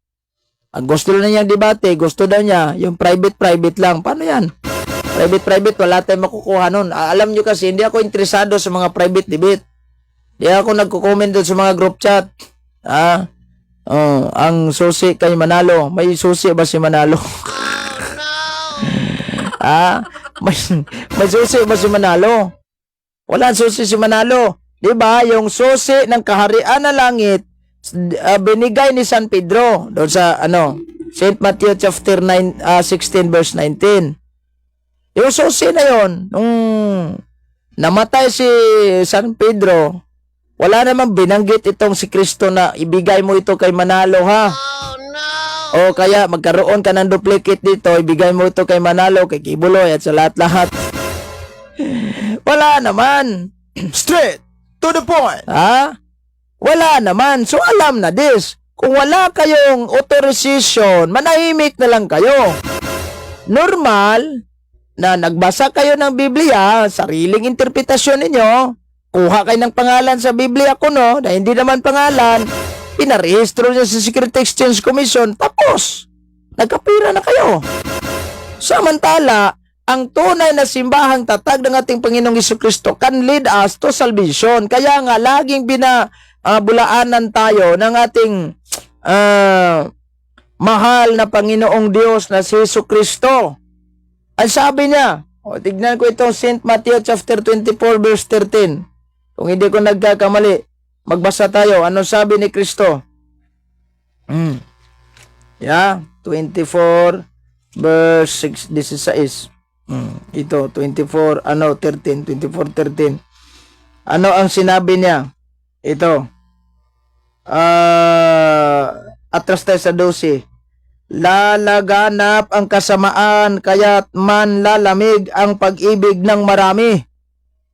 [SPEAKER 1] Ang gusto na niyang debate, gusto daw niya, yung private lang. Paano yan? Private, wala tayong makukuha nun. Alam nyo kasi, hindi ako interesado sa mga private debate. Hindi ako nagko-comment doon sa mga group chat. Ang susi kay Manalo. May susi ba si Manalo? May susi ba si Manalo? Wala susi si Manalo. Diba? Yung susi ng kaharian na langit, binigay ni San Pedro doon sa St. Matthew chapter 16 verse 19. Yung susi na yon, nung namatay si San Pedro, wala namang binanggit itong si Kristo na ibigay mo ito kay Manalo, ha? Oh, no! O kaya magkaroon ka ng duplicate dito, ibigay mo ito kay Manalo, kay Kibuloy at sa lahat-lahat. Wala naman.
[SPEAKER 2] Straight to the point.
[SPEAKER 1] Wala naman. So alam na this. Kung wala kayong authorization, manahimik na lang kayo. Normal na nagbasa kayo ng Biblia, sariling interpretasyon ninyo, kuha kayo ng pangalan sa Biblia kuno na hindi naman pangalan, pinarehistro niya sa Secret Exchange Commission, tapos nagkapira na kayo. Samantala, ang tunay na simbahang tatag ng ating Panginoong Jesucristo can lead us to salvation. Kaya nga, laging bulaanan tayo ng ating mahal na Panginoong Diyos na si Jesucristo. Ang sabi niya, tignan ko itong St. Matthew chapter 24 verse 13. Kung hindi ko nagkakamali, magbasa tayo. Ano sabi ni Kristo? 24 verse 16. Ito, 13. Ano ang sinabi niya? Ito. Atras tayo sa 12. Lalaganap ang kasamaan, kaya't man lalamig ang pag-ibig ng marami.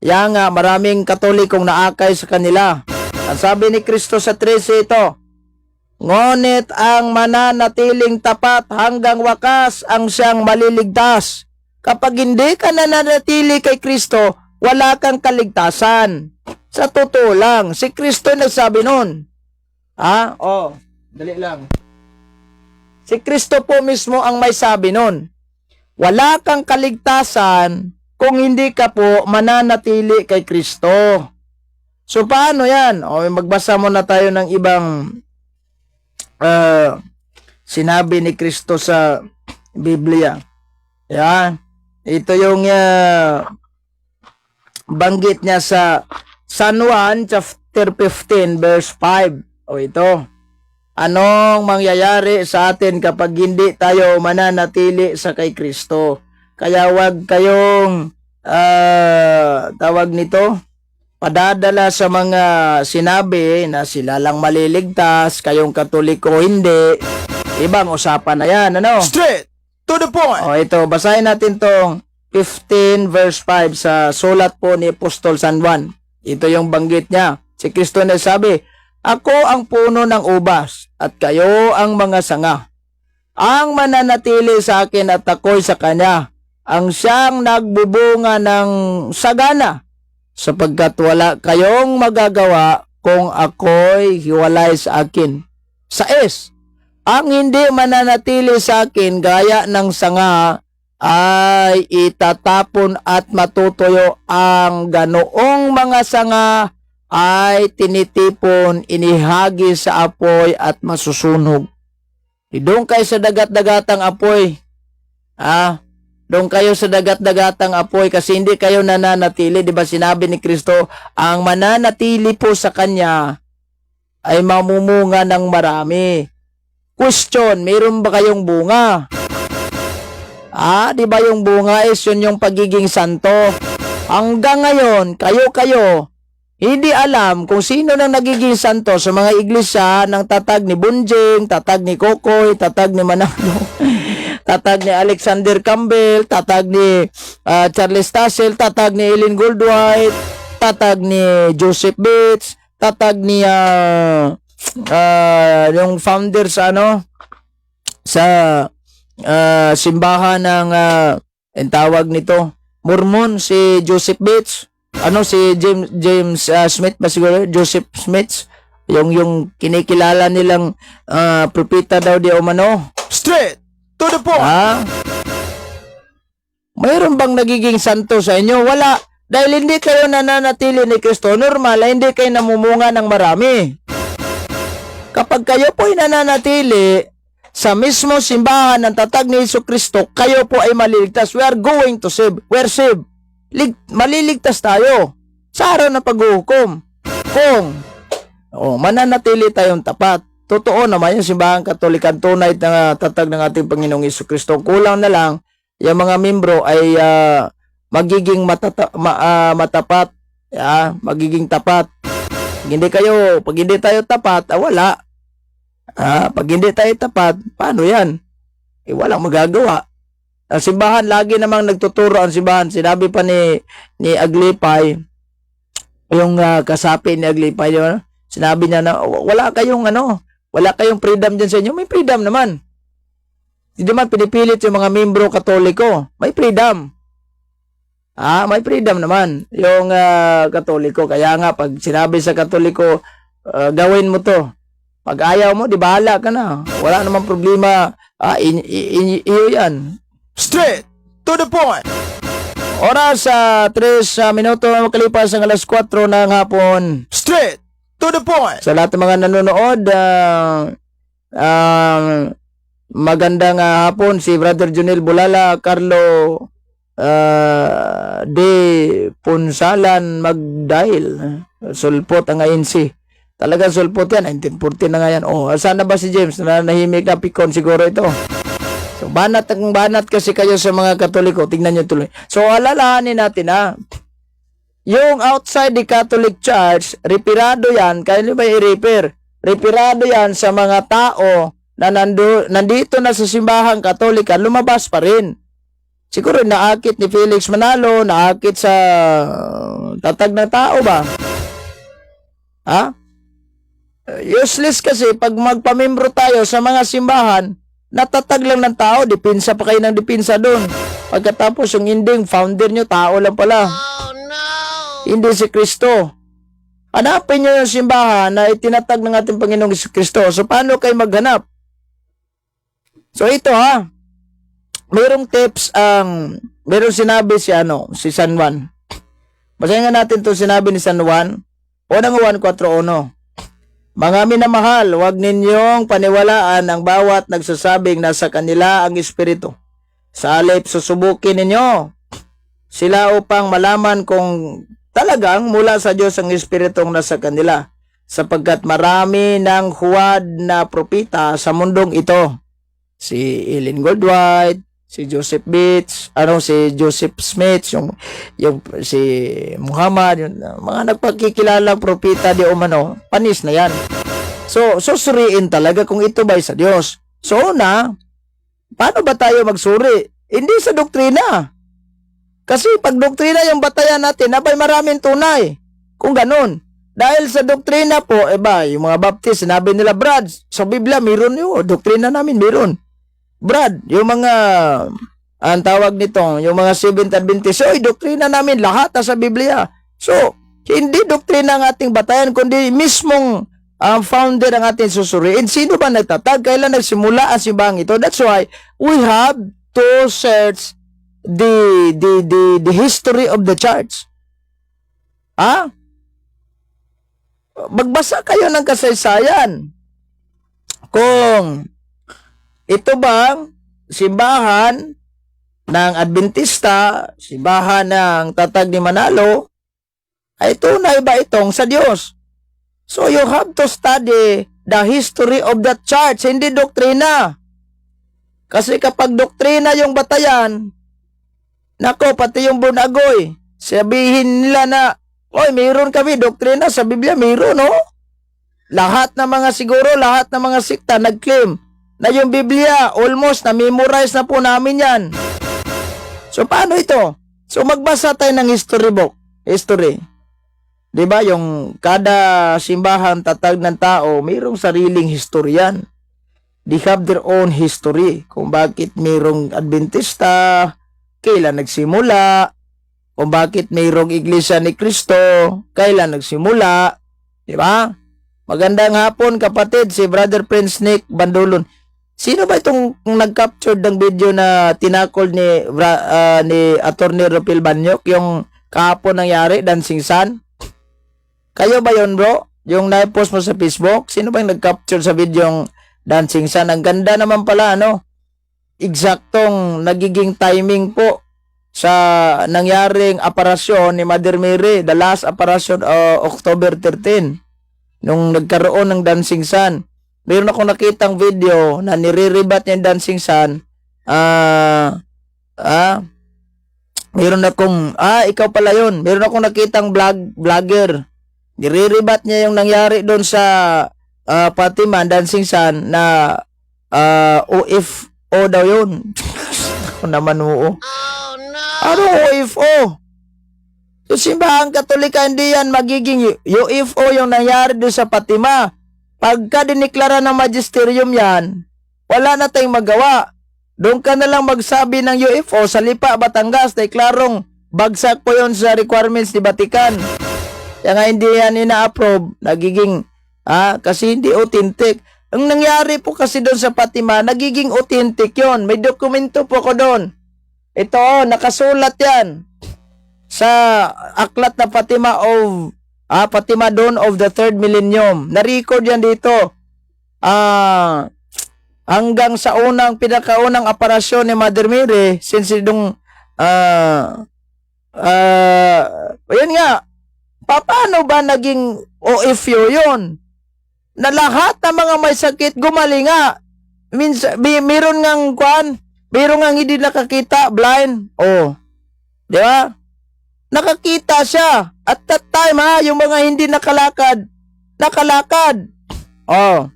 [SPEAKER 1] Nga, maraming Katolikong naakay sa kanila. Ang sabi ni Kristo sa 13 ito, ngunit ang mananatiling tapat hanggang wakas ang siyang maliligtas. Kapag hindi ka nananatili kay Kristo, wala kang kaligtasan. Sa totoo lang, si Kristo nagsabi nun. Dali lang. Si Kristo po mismo ang may sabi nun. Wala kang kaligtasan kung hindi ka po mananatili kay Kristo. So paano yan? Magbasa muna tayo ng ibang sinabi ni Kristo sa Biblia. Yan. Ito yung banggit niya sa San Juan chapter 15 verse 5. Ito. Anong mangyayari sa atin kapag hindi tayo mananatili sa kay Kristo? Kaya wag kayong tawag nito, padadala sa mga sinabi na sila lang maliligtas, kayong Katoliko hindi. Ibang usapan na yan, ano?
[SPEAKER 2] Straight to the point.
[SPEAKER 1] Ito, basahin natin tong 15 verse 5 sa sulat po ni Apostol San Juan. Ito yung banggit niya. Si Kristo na sabi, ako ang puno ng ubas at kayo ang mga sanga. Ang mananatili sa akin at ako'y sa kanya, ang siyang nagbubunga ng sagana, sapagkat wala kayong magagawa kung ako'y hiwalay sa akin. Sa ang hindi mananatili sa akin gaya ng sanga ay itatapon at matutuyo. Ang ganoong mga sanga ay tinitipon, inihagi sa apoy at masusunog. Doon kayo sa dagat-dagatang apoy. Doon kayo sa dagat-dagatang apoy kasi hindi kayo nananatili. Diba sinabi ni Kristo, ang mananatili po sa Kanya ay mamumunga ng marami. Question, mayroon ba kayong bunga? Diba yung bunga is yun yung pagiging santo. Hanggang ngayon, kayo, hindi alam kung sino nang nagiging santo sa mga iglesia ng tatag ni Bunjing, tatag ni Kokoy, tatag ni Manalo, tatag ni Alexander Campbell, tatag ni Charles Tassel, tatag ni Ellen Goldwhite, tatag ni Joseph Bates, tatag ni yung founder sa sa simbahan ng ang tawag nito, Mormon, si Joseph Bates, si James Smith ba siguro, Joseph Smith, yung kinikilala nilang propeta daw di umano.
[SPEAKER 2] Straight to the point.
[SPEAKER 1] Mayroon bang nagiging santo sa inyo? Wala. Dahil hindi kayo nananatili ni Kristo, normal, hindi kayo namumunga ng marami. Kapag kayo po ay nananatili sa mismo simbahan ng tatag ni Jesucristo, kayo po ay maliligtas. We are going to save. We're saved. Maliligtas tayo sa araw ng paghuhukom. Kung mananatili tayong tapat. Totoo naman yung simbahan Katolikan, tunay na tatag ng ating Panginoong Jesucristo. Kulang na lang, yung mga membro ay magiging matapat, magiging tapat. Pag hindi tayo tapat, wala. Pag hindi tayo tapat, paano yan? Walang magagawa. Ang simbahan, lagi namang nagtuturo ang simbahan. Sinabi pa ni Aglipay, yung kasapi ni Aglipay, sinabi niya na wala kayong freedom dyan sa inyo. May freedom naman. Hindi man pinipilit yung mga membro Katoliko. May freedom. May freedom naman yung Katoliko. Kaya nga, pag sinabi sa Katoliko, gawin mo to. Pag ayaw mo, di bahala ka na. Wala namang problema. Iyo yan.
[SPEAKER 2] Straight to the point.
[SPEAKER 1] Oras 3 minuto makalipas ang alas 4 ng hapon.
[SPEAKER 2] Straight to the point.
[SPEAKER 1] Sa lahat ng mga nanonood, magandang hapon. Si Brother Junel Bulala, Carlo de Punsalan Magdail, sulpot ang INC. Talagang sulpot yan, 1914 na nga yan. Saan na ba si James? Nahimik na pikon siguro ito. So, banat kasi kayo sa mga Katoliko. Tingnan nyo tuloy. So, alalahanin natin yung outside the Catholic Church, reparado yan. Kaya nyo ba i-repair? Reparado yan sa mga tao na nandito na sa simbahang Katolika, lumabas pa rin. Siguro naakit ni Felix Manalo, naakit sa tatag ng tao ba? Useless kasi pag magpamembro tayo sa mga simbahan, natatag lang ng tao, dipinsa pa kayo ng dipinsa doon. Pagkatapos yung ending, founder nyo, tao lang pala. Oh, no! Hindi si Kristo. Hanapin nyo yung simbahan na itinatag ng ating Panginoong Kristo. So, paano kayo maghanap? So, ito mayroong tips mayroong sinabi si San Juan. Basahin nga natin to sinabi ni San Juan. Unang Juan 4:1. Mga minamahal, huwag ninyong paniwalaan ang bawat nagsasabing nasa kanila ang Espiritu. Sa halip, susubukin ninyo sila upang malaman kung talagang mula sa Diyos ang Espiritong nasa kanila. Sapagkat marami ng huwad na propita sa mundong ito. Si Ellen Goldwhite, si Joseph Bates, si Joseph Smith, si Muhammad, mga nagpagkikilalang propeta di umano, panis na yan. So, susuriin talaga kung ito ba sa Diyos. So, paano ba tayo magsuri? Hindi sa doktrina. Kasi pag doktrina yung batayan natin, maraming tunay. Kung ganun. Dahil sa doktrina po, yung mga Baptist, sinabi nila, Brad, sa Biblia, meron yun. Doktrina namin, meron. Brad, yung mga, ang tawag nito, yung mga Seventh Adventist, doktrina namin, lahat sa Biblia. So, hindi doktrina ang ating batayan, kundi mismong founder ang ating susuriin. Sino ba nagtatag? Kailan nagsimula ang simbahang ito? That's why we have to search the history of the church. Magbasa kayo ng kasaysayan. Kung ito bang simbahan ng Adventista, simbahan ng tatag ni Manalo, ay tunay ba itong sa Diyos? So you have to study the history of that church, hindi doktrina. Kasi kapag doktrina yung batayan, pati yung bunagoy, sabihin nila na, mayroon kami doktrina sa Biblia, mayroon, Lahat ng mga sikta nag-claim na yung Biblia, almost na-memorize na po namin yan. So, paano ito? So, magbasa tayo ng history book. History. Diba? Yung kada simbahan tatag ng tao, mayroong sariling historian. they have their own history kung bakit mayroong Adventista, kailan nagsimula, kung bakit mayroong Iglesia ni Cristo, kailan nagsimula, di ba? Magandang hapon kapatid, si Brother Prince Nick Bandulon. Sino ba itong nag-capture ng video na tinakol ni Attorney Rapil Banyok, yung kahapon nangyari, Dancing Sun? Kayo ba yon bro? Yung na-post mo sa Facebook? Sino ba yung nag-capture sa video yung Dancing Sun? Ang ganda naman pala, ano? Eksaktong nagiging timing po sa nangyaring aparasyon ni Mother Mary, the last aparasyon October 13, nung nagkaroon ng Dancing Sun. Mayroon akong nakitang video na nire-rebat niya yung Dancing Sun. Mayroon akong, ikaw pala yun. Mayroon akong nakitang vlogger. Nire-rebat niya yung nangyari doon sa Fatima, Dancing Sun, na OFO daw yun. Ako naman oo. Ano UFO? So, simbahang Katolika, hindi yan magiging UFO yung nangyari doon sa Fatima. Pagka diniklara ng magisterium yan, wala na tayong magawa. Doon ka na lang magsabi ng UFO sa Lipa, Batangas, dahil klarong bagsak po yun sa requirements ni Vatican. Kaya nga hindi yan ina-approve, nagiging, kasi hindi authentic. Ang nangyari po kasi doon sa Fatima, nagiging authentic yon. May dokumento po ko doon. Ito, nakasulat yan sa aklat na Fatima Dawn of the Third Millennium. Na-record yan dito. Hanggang sa pinakaunang aparasyon ni Mother Mary, since itong, yun nga, paano ba naging OFU yun? Na lahat ng mga may sakit gumaling nga. Meron ngang meron ngang hindi nakakita, blind. Oh. Di ba? Nakakita siya. At that time yung mga hindi nakalakad. Oh.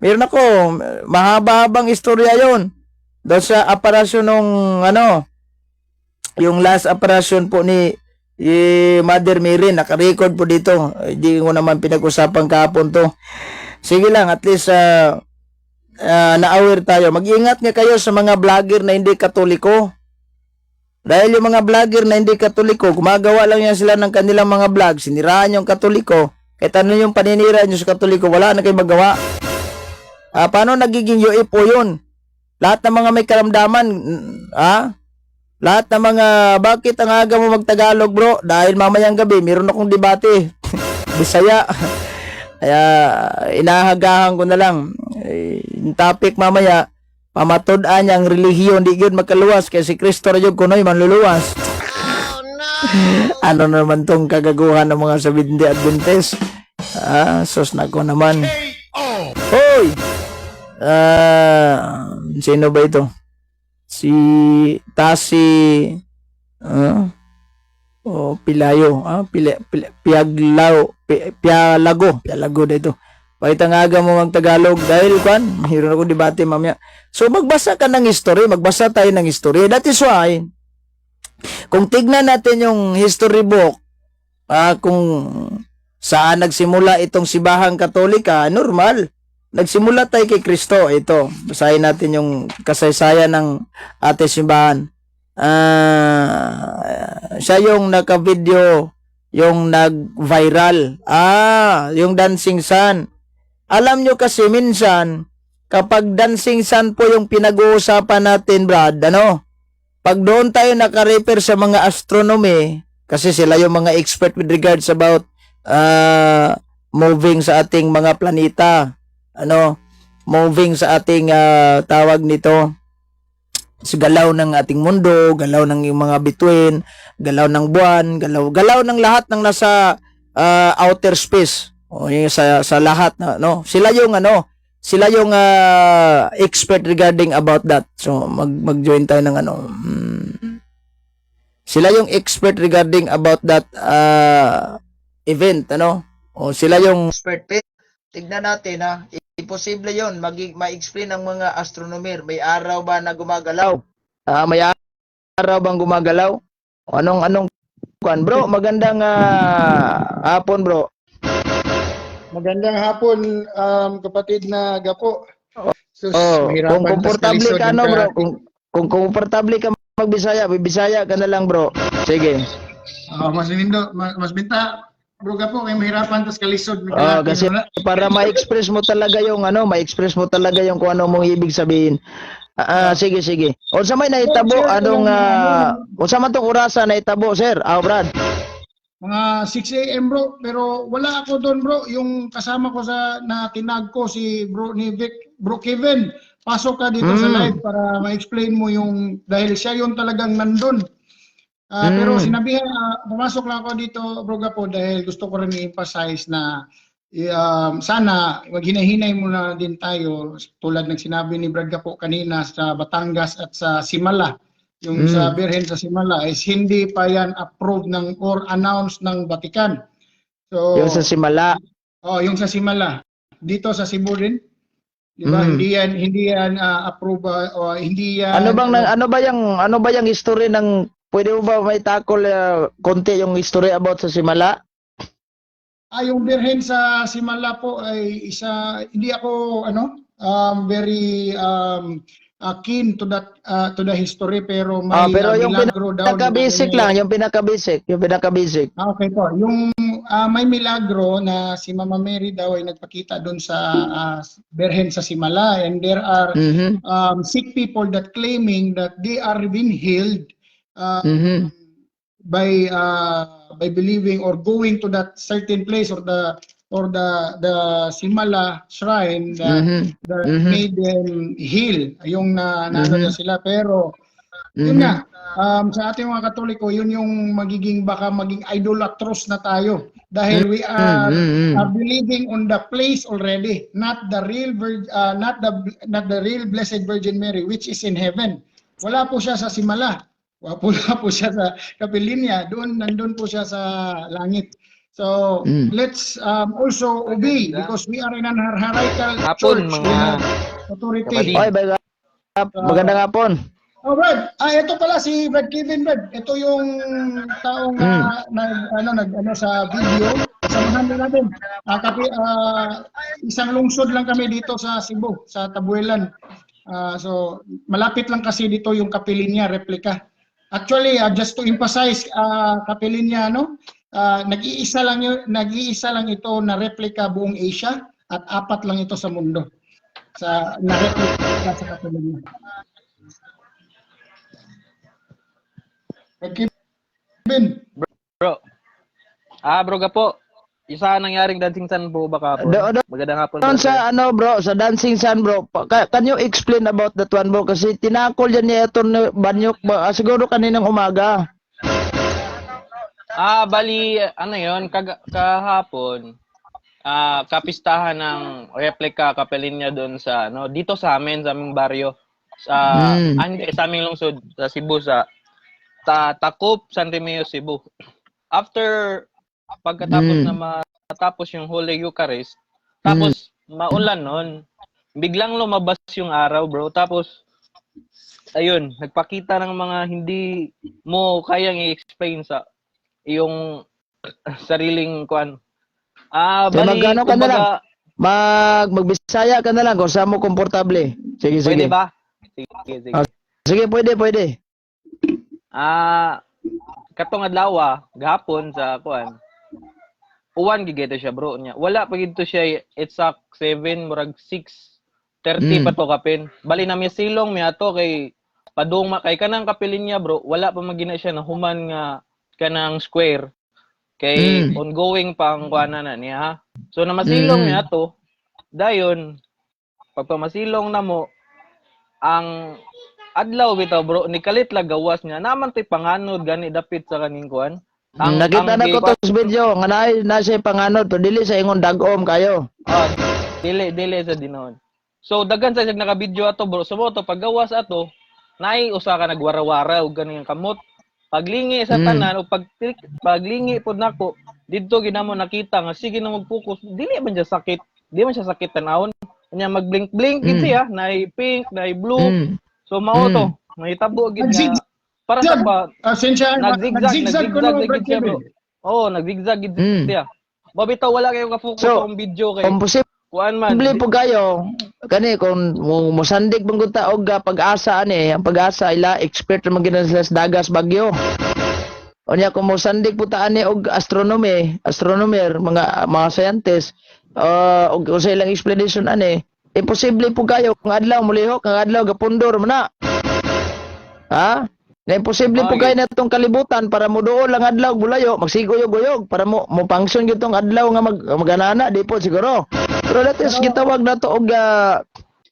[SPEAKER 1] Meron ako, mahaba-habang istorya yon. Doon sa aparasyon nung, yung last aparasyon po ni Mother Mary, naka-record po dito. Hindi ko naman pinag-usapan kahapon to. Sige lang, at least na-aware tayo. Mag-ingat nga kayo sa mga vlogger na hindi Katoliko. Dahil yung mga vlogger na hindi Katoliko, gumagawa lang yan sila ng kanilang mga vlog, siniraan yung Katoliko, kahit ano yung paninira nyo sa Katoliko, wala na kayo magawa. Paano nagiging UFO yun? Lahat ng mga may karamdaman, lahat ng mga, bakit ang aga mo magtagalog bro? Dahil mamayang gabi, meron akong debate. Bisaya. Kaya, inahagahan ko na lang. Yung topic mamaya, pamatod-an ang relihiyon, di yun makaluwas, kaya si Kristo na yun kunoy manluluwas. Ano naman tong kagaguhan ng mga Seventh-day Adventist? Sos na ko naman. Hoy! Sino ba ito? Si Tasi Pilayo, Pialago dito. Pakita nga aga mo ang Tagalog dahil mayroon ako debate mamaya. So magbasa ka ng history, magbasa tayo ng history. That is why kung tignan natin yung history book, kung saan nagsimula itong Simbahang Katolika, normal. Nagsimula tayo kay Kristo. Ito, basahin natin yung kasaysayan ng ating simbahan. Siya yung naka-video, yung nag-viral. Yung Dancing Sun. Alam nyo kasi minsan, kapag Dancing Sun po yung pinag-uusapan natin, Brad, pag doon tayo naka-refer sa mga astronomy, kasi sila yung mga expert with regards about moving sa ating mga planeta, moving sa ating tawag nito, sa galaw ng ating mundo, galaw ng mga bituin, galaw ng buwan, galaw ng lahat ng nasa outer space. O yung sa lahat na sila yung expert regarding about that. So mag-join tayo ng sila yung expert regarding about that event, o sila yung expert. Tignan natin imposible yon ma-explain ng mga astronomer. May araw ba na gumagalaw? May araw bang gumagalaw? O anong bro? Magandang hapon bro.
[SPEAKER 3] Magandang hapon, kapatid na Gapo. Sus,
[SPEAKER 1] Oh, kung
[SPEAKER 3] mahirapan tas
[SPEAKER 1] komportable
[SPEAKER 3] kalisod
[SPEAKER 1] ka
[SPEAKER 3] yung
[SPEAKER 1] no bro,
[SPEAKER 3] karate.
[SPEAKER 1] kung komportable ka magbisaya, bibisaya ka na lang bro. Sige.
[SPEAKER 3] Mas lindo, mas binta. Bro ka po, kay mahirapan tas kalisod may
[SPEAKER 1] Oh,
[SPEAKER 3] kalaki
[SPEAKER 1] kasi
[SPEAKER 3] wala.
[SPEAKER 1] para ma-express mo talaga yung ano, ma-express mo talaga yung kung ano mong ibig sabihin. Sige, sige. Unsa may
[SPEAKER 3] Bro,
[SPEAKER 1] nahitabo
[SPEAKER 3] share ko
[SPEAKER 1] anong
[SPEAKER 3] lang ano,
[SPEAKER 1] unsa man tong orasan nahitabo, sir? Brad.
[SPEAKER 3] mga 6 a.m. bro, pero wala ako doon bro. Yung kasama ko sa na tinag ko si bro ni Vic, bro Kevin. Pasok ka dito sa live para ma-explain mo yung dahil siya yung talagang nandun. Pero sinabihan, pumasok lang ako dito bro Gapo dahil gusto ko rin i-emphasize na sana maghinahinay muna din tayo tulad ng sinabi ni Brad Gapo kanina sa Batangas at sa Simala. Yung sa Birhen sa Simala is hindi pa yan approved ng or announced ng Vatican. So,
[SPEAKER 1] Yung sa Simala.
[SPEAKER 3] yung sa Simala. Dito sa Cebu rin, di ba? Hindi yan approved o hindi yan
[SPEAKER 1] Ano ba yung history ng pwede mo ba may tackle konti yung history about sa Simala?
[SPEAKER 3] yung Birhen sa Simala po ay hindi ako very keen to the history pero may
[SPEAKER 1] Pero yung
[SPEAKER 3] milagro daw na
[SPEAKER 1] pinaka-basic lang, yung pinaka-basic.
[SPEAKER 3] Okay po. Yung may milagro na si Mama Mary daw ay nagpakita doon sa Birhen sa Simala and there are sick people that claiming that they are being healed by believing or going to that certain place or the Simala shrine that made them heal yung naano na sila pero yun nga sa ating mga Katoliko yun yung magiging idolatrous na tayo dahil we are believing on the place already not the real Blessed Virgin Mary which is in heaven. Wala po siya sa Simala. Wala po siya sa Capilinia. Nandun po siya sa langit. So, let's also obey because we are in an hierarchical church. We have authority.
[SPEAKER 1] Oy, magandang hapon.
[SPEAKER 3] Brad. Ito pala si Brad Kevin, Brad. Ito yung taong nag sa video. Samahan din natin. Isang lungsod lang kami dito sa Cebu, sa Tabuelan. So, malapit lang kasi dito yung Capilinia replica. Actually, just to emphasize, Capilinia, nag-iisa lang ito na replica buong Asia at 4 lang ito sa mundo. Na replica sa Capilinia. Kevin.
[SPEAKER 4] Bro. Bro Gapo. Isa nanyaring dancing sun po baka po. Magandang hapon.
[SPEAKER 1] Sa bro, sa Dancing Sun bro, can you explain about that one bro? Kasi tinakol yan niya ito Banyok siguro kaninang umaga.
[SPEAKER 4] Bali, yon kahapon, kapistahan ng replica Capelinia doon sa, dito sa aming baryo. Hindi, sa aming lungsod, sa Cebu, sa Tacup, San Remeo, Cebu. After, pagkatapos na matapos yung Holy Eucharist, tapos maulan nun, biglang lumabas yung araw bro, tapos, ayun, nagpakita ng mga hindi mo kayang i-explain sa yung sariling kuan. Bali,
[SPEAKER 1] Magano ka na lang? Magbisaya ka na lang kung saan mo komportable. Sige.
[SPEAKER 4] Pwede ba? Sige.
[SPEAKER 1] Sige, pwede.
[SPEAKER 4] Katong adlaw gahapon sa kuan. Uwan gigito siya bro nya. Wala pa gid to siya exact 7 murag 6:30 pa to kapin. Bali na mi silong mi ato kay padung kay kanang Capilinia bro, wala pa magina siya na human nga kanang square. Kay ongoing pang kuana na niya ha. So na masilong mi ato dayon pagpamasilong na mo ang adlaw bitaw bro ni kalit la gawas niya naman tay panganod gani dapit sa kaning kuan.
[SPEAKER 1] Nakita na ko to sa video nga na siya panganod pero dili sa ingon dagom kayo.
[SPEAKER 4] Dili sa dinon. So daghan sa naka-video ato bro. So mo to paggawas ato nay usa ka nagwara-wara og ganing kamot. Paglingi sa tanan o paglingi pod nako didto ginamo nakita nga sige na mag-focus dili man siya sakit. Di man siya sakit tanawon. Kanya mag-blink-blink gid siya, nay pink, nay blue. So mao to, mahitabo gid nga para sa ba nagzigzag gid siya bro. Nagzigzag gid siya. Babitaw wala kayo ka-focus sa video kay kuan man.
[SPEAKER 5] Bili po kayo. Kani kung mosandig bang ta og pag-asa ani, ang pag-asa ila expert naman gina sila sa dagas bagyo. Unya kung mosandig po ta ani og astronomer, mga scientist, og sa ilang explanation ani, imposible po kayo kung adlaw mulihok, kung adlaw gapundor man na. Ha? Na imposible po kayo na itong kalibutan para mo doon lang adlaw bulayo, magsiguyog-uyog para mo function gyud tong adlaw nga maganana di po siguro. Pero that is gitawag na to og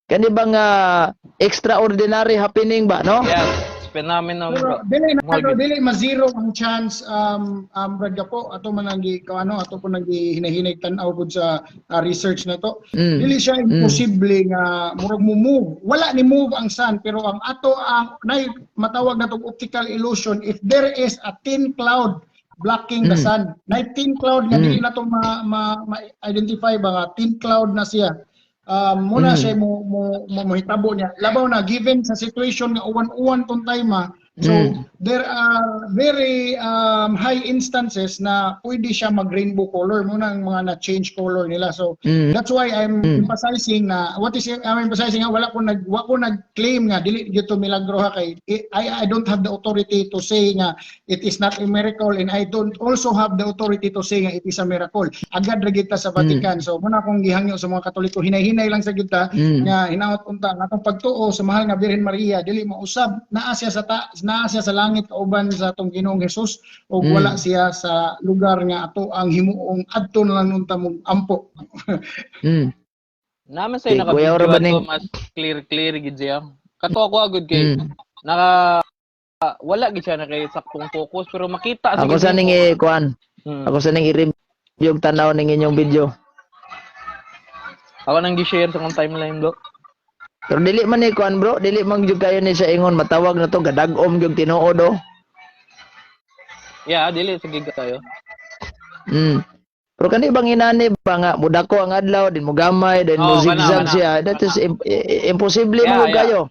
[SPEAKER 5] kani bang extraordinary happening ba, no?
[SPEAKER 4] Yes, phenomenon
[SPEAKER 3] Pero
[SPEAKER 4] bro.
[SPEAKER 3] dili ma-zero ang chance Brad po ato man ang ato po nang hinahinay tan-aw pud sa research na to. Dili siya imposible nga murag mo move. Wala ni move ang sun pero ang ato ang matawag na tong optical illusion if there is a thin cloud blocking the sun. Na thin cloud nga dili na to ma-identify ba nga thin cloud na siya. Muna siya mo hitabo niya. Labaw na given sa situation nga uwan-uwan tong time so there are very high instances na pwede siya mag-rainbow color muna ang mga na-change color nila. So that's why I'm emphasizing na I'm emphasizing nga wala ko nag-claim nga dili dito milagro ha kay I don't have the authority to say nga it is not a miracle and I don't also have the authority to say nga it is a miracle. Agad ra kita sa Vatican. So muna akong gihangyo sa mga Katoliko hinay-hinay lang sa kita nga hinaot unta nga atong pagtuo sa mahal nga Birhen Maria dili mausab naa siya sa langit kauban sa atong Ginoong Hesus o wala siya sa lugar nga ato ang himuong adto na lang nunta mong ampo.
[SPEAKER 4] Naman say
[SPEAKER 5] Okay, Kuya
[SPEAKER 4] naka-video
[SPEAKER 5] Orbaning.
[SPEAKER 4] ato mas clear gid siya. Kato ako agad kay wala gid siya na kay saktong focus pero makita
[SPEAKER 5] Ako sa ning kuan. Ako sa ning i-review og tanaw ning inyong video.
[SPEAKER 4] Ako nang gi-share sa kong timeline bro.
[SPEAKER 5] Pero dili man ni kuan bro, dili man gyud kayo ni sa ingon matawag na to gadag-om gyud tinuod do.
[SPEAKER 4] Yeah, dili sige kayo.
[SPEAKER 5] Pero kani bang inani ba nga mudako ang adlaw din mo gamay din mo zigzag siya. That is imposible mo kayo.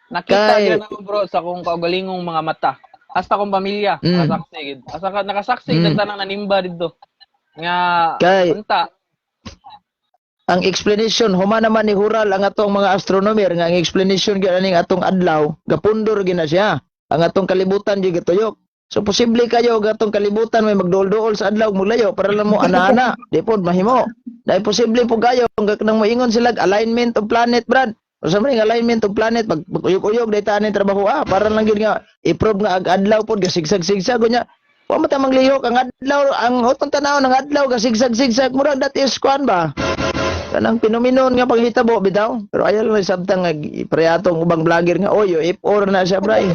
[SPEAKER 4] Nakita
[SPEAKER 5] Kay-
[SPEAKER 4] gyud ako bro sa kong kaugalingong mga mata. Hasta kong pamilya nakasaksi gid. Asa ka nakasaksi ng tanang nanimba didto. Nga
[SPEAKER 5] Kay-
[SPEAKER 4] unta
[SPEAKER 5] Ang explanation huma naman ni Hural ang atong mga astronomer nga ang explanation gyud aning atong adlaw gapundor gina siya. Ang atong kalibutan gyud gituyok. So posible kayo gatong kalibutan may magduol-duol sa adlaw mulayo para lang mo ana-ana. Di pod mahimo. Dahil posible po kayo kung nang moingon sila alignment of planet brad. O sa mga alignment of planet pag-uyog-uyog dayta aning trabaho para lang gyud nga i-prove nga adlaw pod gasigsag-sigsag nya. Wa man ta manglihok ang adlaw ang utong tanaw ng adlaw gasigsag-sigsag murag that is kuan ba. Kanang pinominon nga paghitabo bitaw. Pero ayaw lang sabtang nga ipreyatong ubang vlogger nga oyo if-or na siya bray.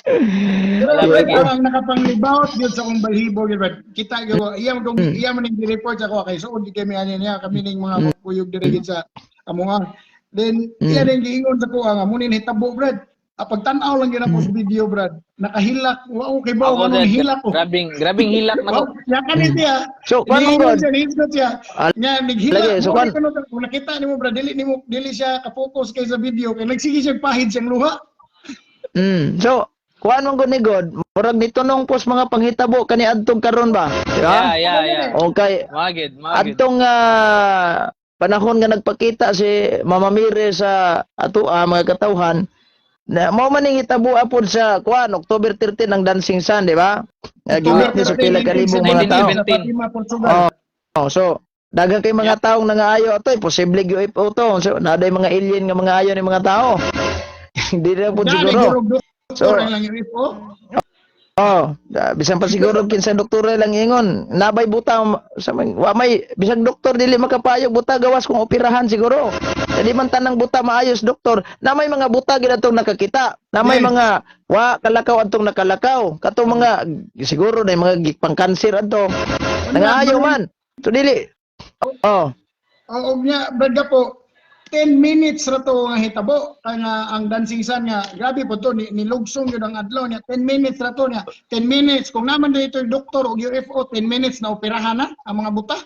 [SPEAKER 3] Pero ang nakapanglibawat gyud sa akong balhibo gyud Brad. Kita gyud iyang man gi-report ako kay suod di kami ani niya kami ning mga kuyog diri gid sa amonga. Then iya din giingon sa ko nga munin hitabo Brad. Pagtan-aw lang gyud ako sa video Brad. Nakahilak wa okay ba
[SPEAKER 4] ako
[SPEAKER 3] anong
[SPEAKER 4] din.
[SPEAKER 3] hilak ko.
[SPEAKER 4] Grabing hilak na ko.
[SPEAKER 3] Ya kanit siya.
[SPEAKER 5] So kuan mo
[SPEAKER 3] Niingon
[SPEAKER 5] God.
[SPEAKER 3] siya, niingon siya. Nga naghilak.
[SPEAKER 5] Lagi, so kuan-
[SPEAKER 3] Kung nakita nimo Brad dili siya ka-focus kay sa video kay nagsige siya pahid siyang luha.
[SPEAKER 5] So kuan man gud ni God, murag nitunong pos mga panghitabo kani adtong karon ba? Diba?
[SPEAKER 4] Yeah.
[SPEAKER 5] Okay.
[SPEAKER 4] Magid.
[SPEAKER 5] Adtong panahon nga nagpakita si Mama Mire sa ato mga katawhan na mao man ning hitabo apod sa kuan October 13 ang Dancing Sun, di ba? Giwit ni sa pila ka libong mga tao.
[SPEAKER 4] 1917.
[SPEAKER 5] So daghang kay mga taong nangaayo atoy posible gyud UFO to. So naday mga alien nga mga ayo ni mga tao. Hindi na po siguro. So,
[SPEAKER 3] lang yung UFO.
[SPEAKER 5] bisan pa siguro kinsa doktor lang ingon, nabay buta sa wa may bisag doktor dili makapayog buta gawas kung operahan siguro. Di man tanang buta maayos doktor, na may mga buta gid atong nakakita, na may mga wa kalakaw atong nakalakaw, kato mga siguro na mga pang-cancer adto. Nangaayo man. So dili.
[SPEAKER 3] Og nya Brad po 10 minutes ra to nga hitabo kay nga ang Dancing Sun nga grabe po to nilugsong gyud ang adlaw niya 10 minutes ra to niya 10 minutes kung naman dito yung doktor og UFO 10 minutes na operahan na ang mga buta.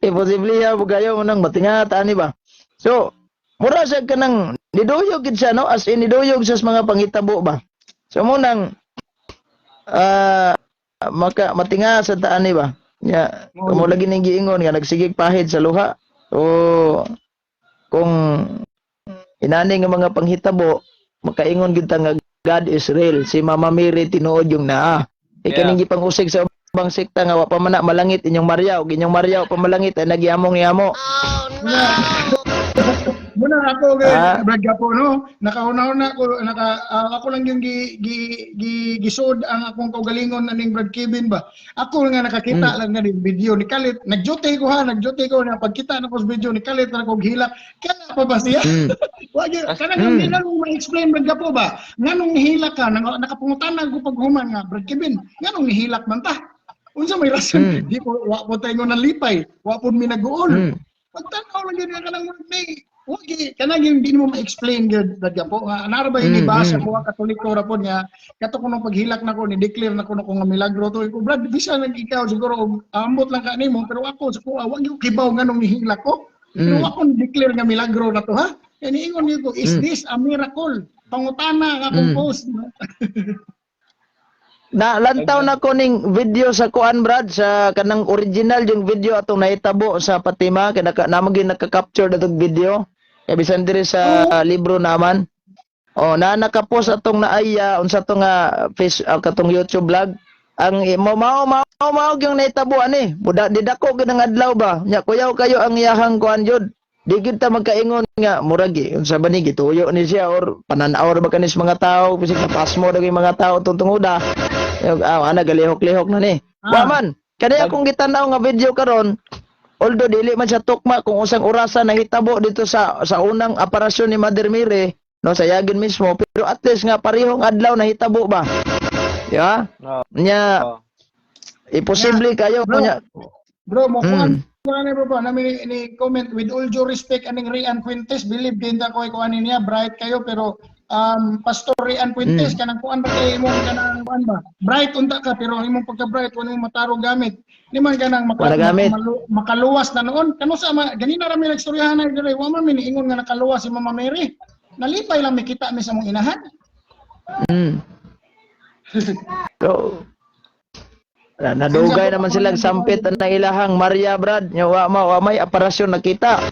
[SPEAKER 5] Imposible ya bugayo mo nang matingat ani ba. So, mura sa kanang niduyog gid siya no as in niduyog sa mga panghitabo ba. So mo nang matinga sa taan ni ba? Nya kamo lagi ning giingon nga nagsigig pahid sa luha. O kung inani nga mga panghitabo makaingon gid ta nga God is real. Si Mama Mary tinuod yung naa. Kaning gipangusig sa ubang sekta nga wa pa man na malangit inyong Maria ug inyong Maria wa pa malangit ay nagyamong-yamo.
[SPEAKER 3] Muna ako Brad Gapo no, nakauna-una ko ako lang yung gisod ang akong kaugalingon aning Brad Kevin ba. Ako nga nakakita lang nga ng video ni Kalit. Nagjote ko na pagkita na ko sa video ni Kalit na ko hilak. Kana pa ba siya? Wag kanang hindi mo ma-explain Brad Gapo ba? Nganong nihilak ka nakapungutan ko paghuman nga Brad Kevin. Nganong nihilak man ta? Unsa may rason? Di ko wa po tayo nalipay, wa po mi nag-uol. Pagtanaw lang yun ka nang may okay, kanang hindi mo ma-explain gyud dadya po. Anara ba yung ibasa ko Katoliko ra po niya. Kato ko nung paghilak na ko ni declare na ko nga milagro to. Ko Brad, bisa nang ikaw siguro ambot lang ka nimo pero ako sa ko wag yung kibaw nga nung nihilak ko. Pero ako declare nga milagro na to ha. Kaya niingon niyo ko, is this a miracle? Pangutana nga akong post.
[SPEAKER 5] Na lantaw na ko ning video sa kuan Brad sa kanang original yung video atong nahitabo sa Fatima kay namagin naka-capture datong video kay bisan diri sa libro naman. Nakapost atong naaya unsa to nga katong YouTube vlog ang mao yung nahitabo ani budak didako gid ang adlaw ba nya kuyaw kayo ang iyahang kuan jud di gid ta magkaingon nga murag unsa ba ni gituyo ni siya or pananaw ba kanis mga tao bisig pasmo daging mga tao tuntunguda ana galihok-lihok na ni. Wa man, kani akong gitanaw nga video karon, although dili man siya tukma kung usang orasan nahitabo dito sa unang operasyon ni Mother Mary, no sa yagin mismo, pero at least nga parehong adlaw nahitabo ba. Ya? Nya imposible kayo nya.
[SPEAKER 3] Bro, mo kuan ni bro ba nami ni comment with all due respect aning Rian Fuentes, believe din ta ko ani niya bright kayo pero Pastor Rian Fuentes kanang kuan ba kay imong kanang kuan ba bright unta ka pero ang imong pagka bright wala imong mataro gamit ni man kanang makaluwas na noon kano sa ganina ra mi nagstoryahan na dire wa man mi ingon nga nakaluwas si Mama Mary nalipay lang mi kita mi sa mong inahan.
[SPEAKER 5] So, nadugay naman silang sampit ang ilahang Maria Brad nya wa may operasyon nakita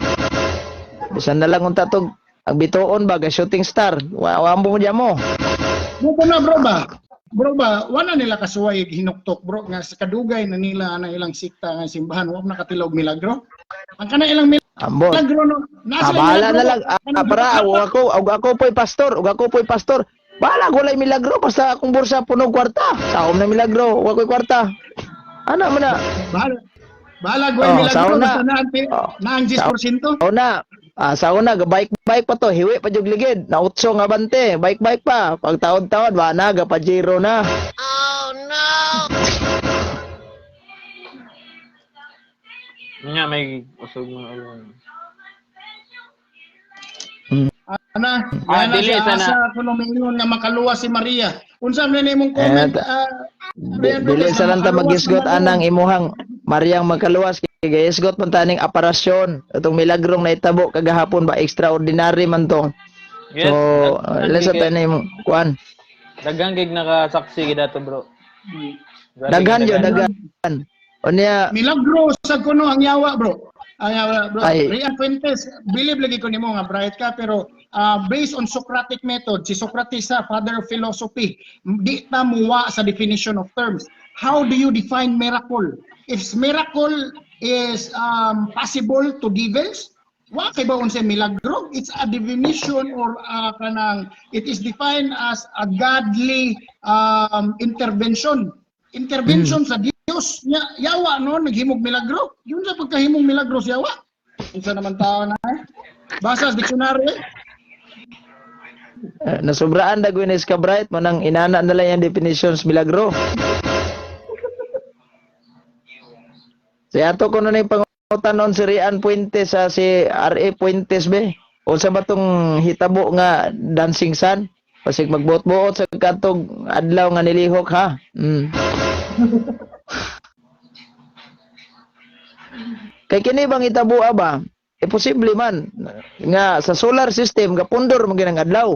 [SPEAKER 5] bisan na lang unta tog ang bituon ba shooting star wa mo diya mo
[SPEAKER 3] Buko na bro ba wala nila kasuway hinuktok bro nga sa kadugay na nila na ilang sikta nga simbahan wa nakatilog milagro ang kana ilang milagro no
[SPEAKER 5] bala na lang para ako po'y pastor bala ko lay milagro basta akong bursa puno kwarta saom na milagro wa ko'y kwarta ana man na
[SPEAKER 3] bala ko milagro basta na ang 10%.
[SPEAKER 5] Sa una, bike pa to, hiwi pa jug ligid, na utso nga bante, bike pa, pag taod-taod, na, gapa-zero na.
[SPEAKER 6] Oh no!
[SPEAKER 4] Nga, may usog mo.
[SPEAKER 3] Dili sana kuno mingon nga makaluwa si Maria. Unsa man nimong comment?
[SPEAKER 5] Dili sa lang ta magisgot anang imuhang Mariang magkaluwas kay gisgot man taning operasyon. Itong milagrong naitabo kagahapon ba extraordinary man to.
[SPEAKER 4] Yes,
[SPEAKER 5] so, lesa tayo na yung kuan.
[SPEAKER 4] Dagang gig nakasaksi gid ato bro.
[SPEAKER 5] Daghan. Unya
[SPEAKER 3] milagro sa kuno ang yawa bro. Rian Fuentes, believe lagi ko nimo nga bright ka pero based on Socratic method, si Socrates sa father of philosophy, di ta muwa sa definition of terms. How do you define miracle? If miracle is possible to devils, wa kay ba unsay milagro? It's a definition or kanang it is defined as a godly intervention sa Dios nya yawa no naghimog milagro yun sa pagkahimong milagro sa yawa unsa naman tao na basa sa dictionary
[SPEAKER 5] nasubraan dagoy ni Ska Bright manang inana na lang yung definitions milagro. Sa ato ko na yung pangutanon si Rian Fuentes sa si R.A. Fuentes be unsa ba tong hitabo nga dancing sun pasig magbuot-buot sa katog adlaw nga nilihok ha. Kay kini bang itabua ba? Posible man nga sa solar system gapundor mo ginang adlaw.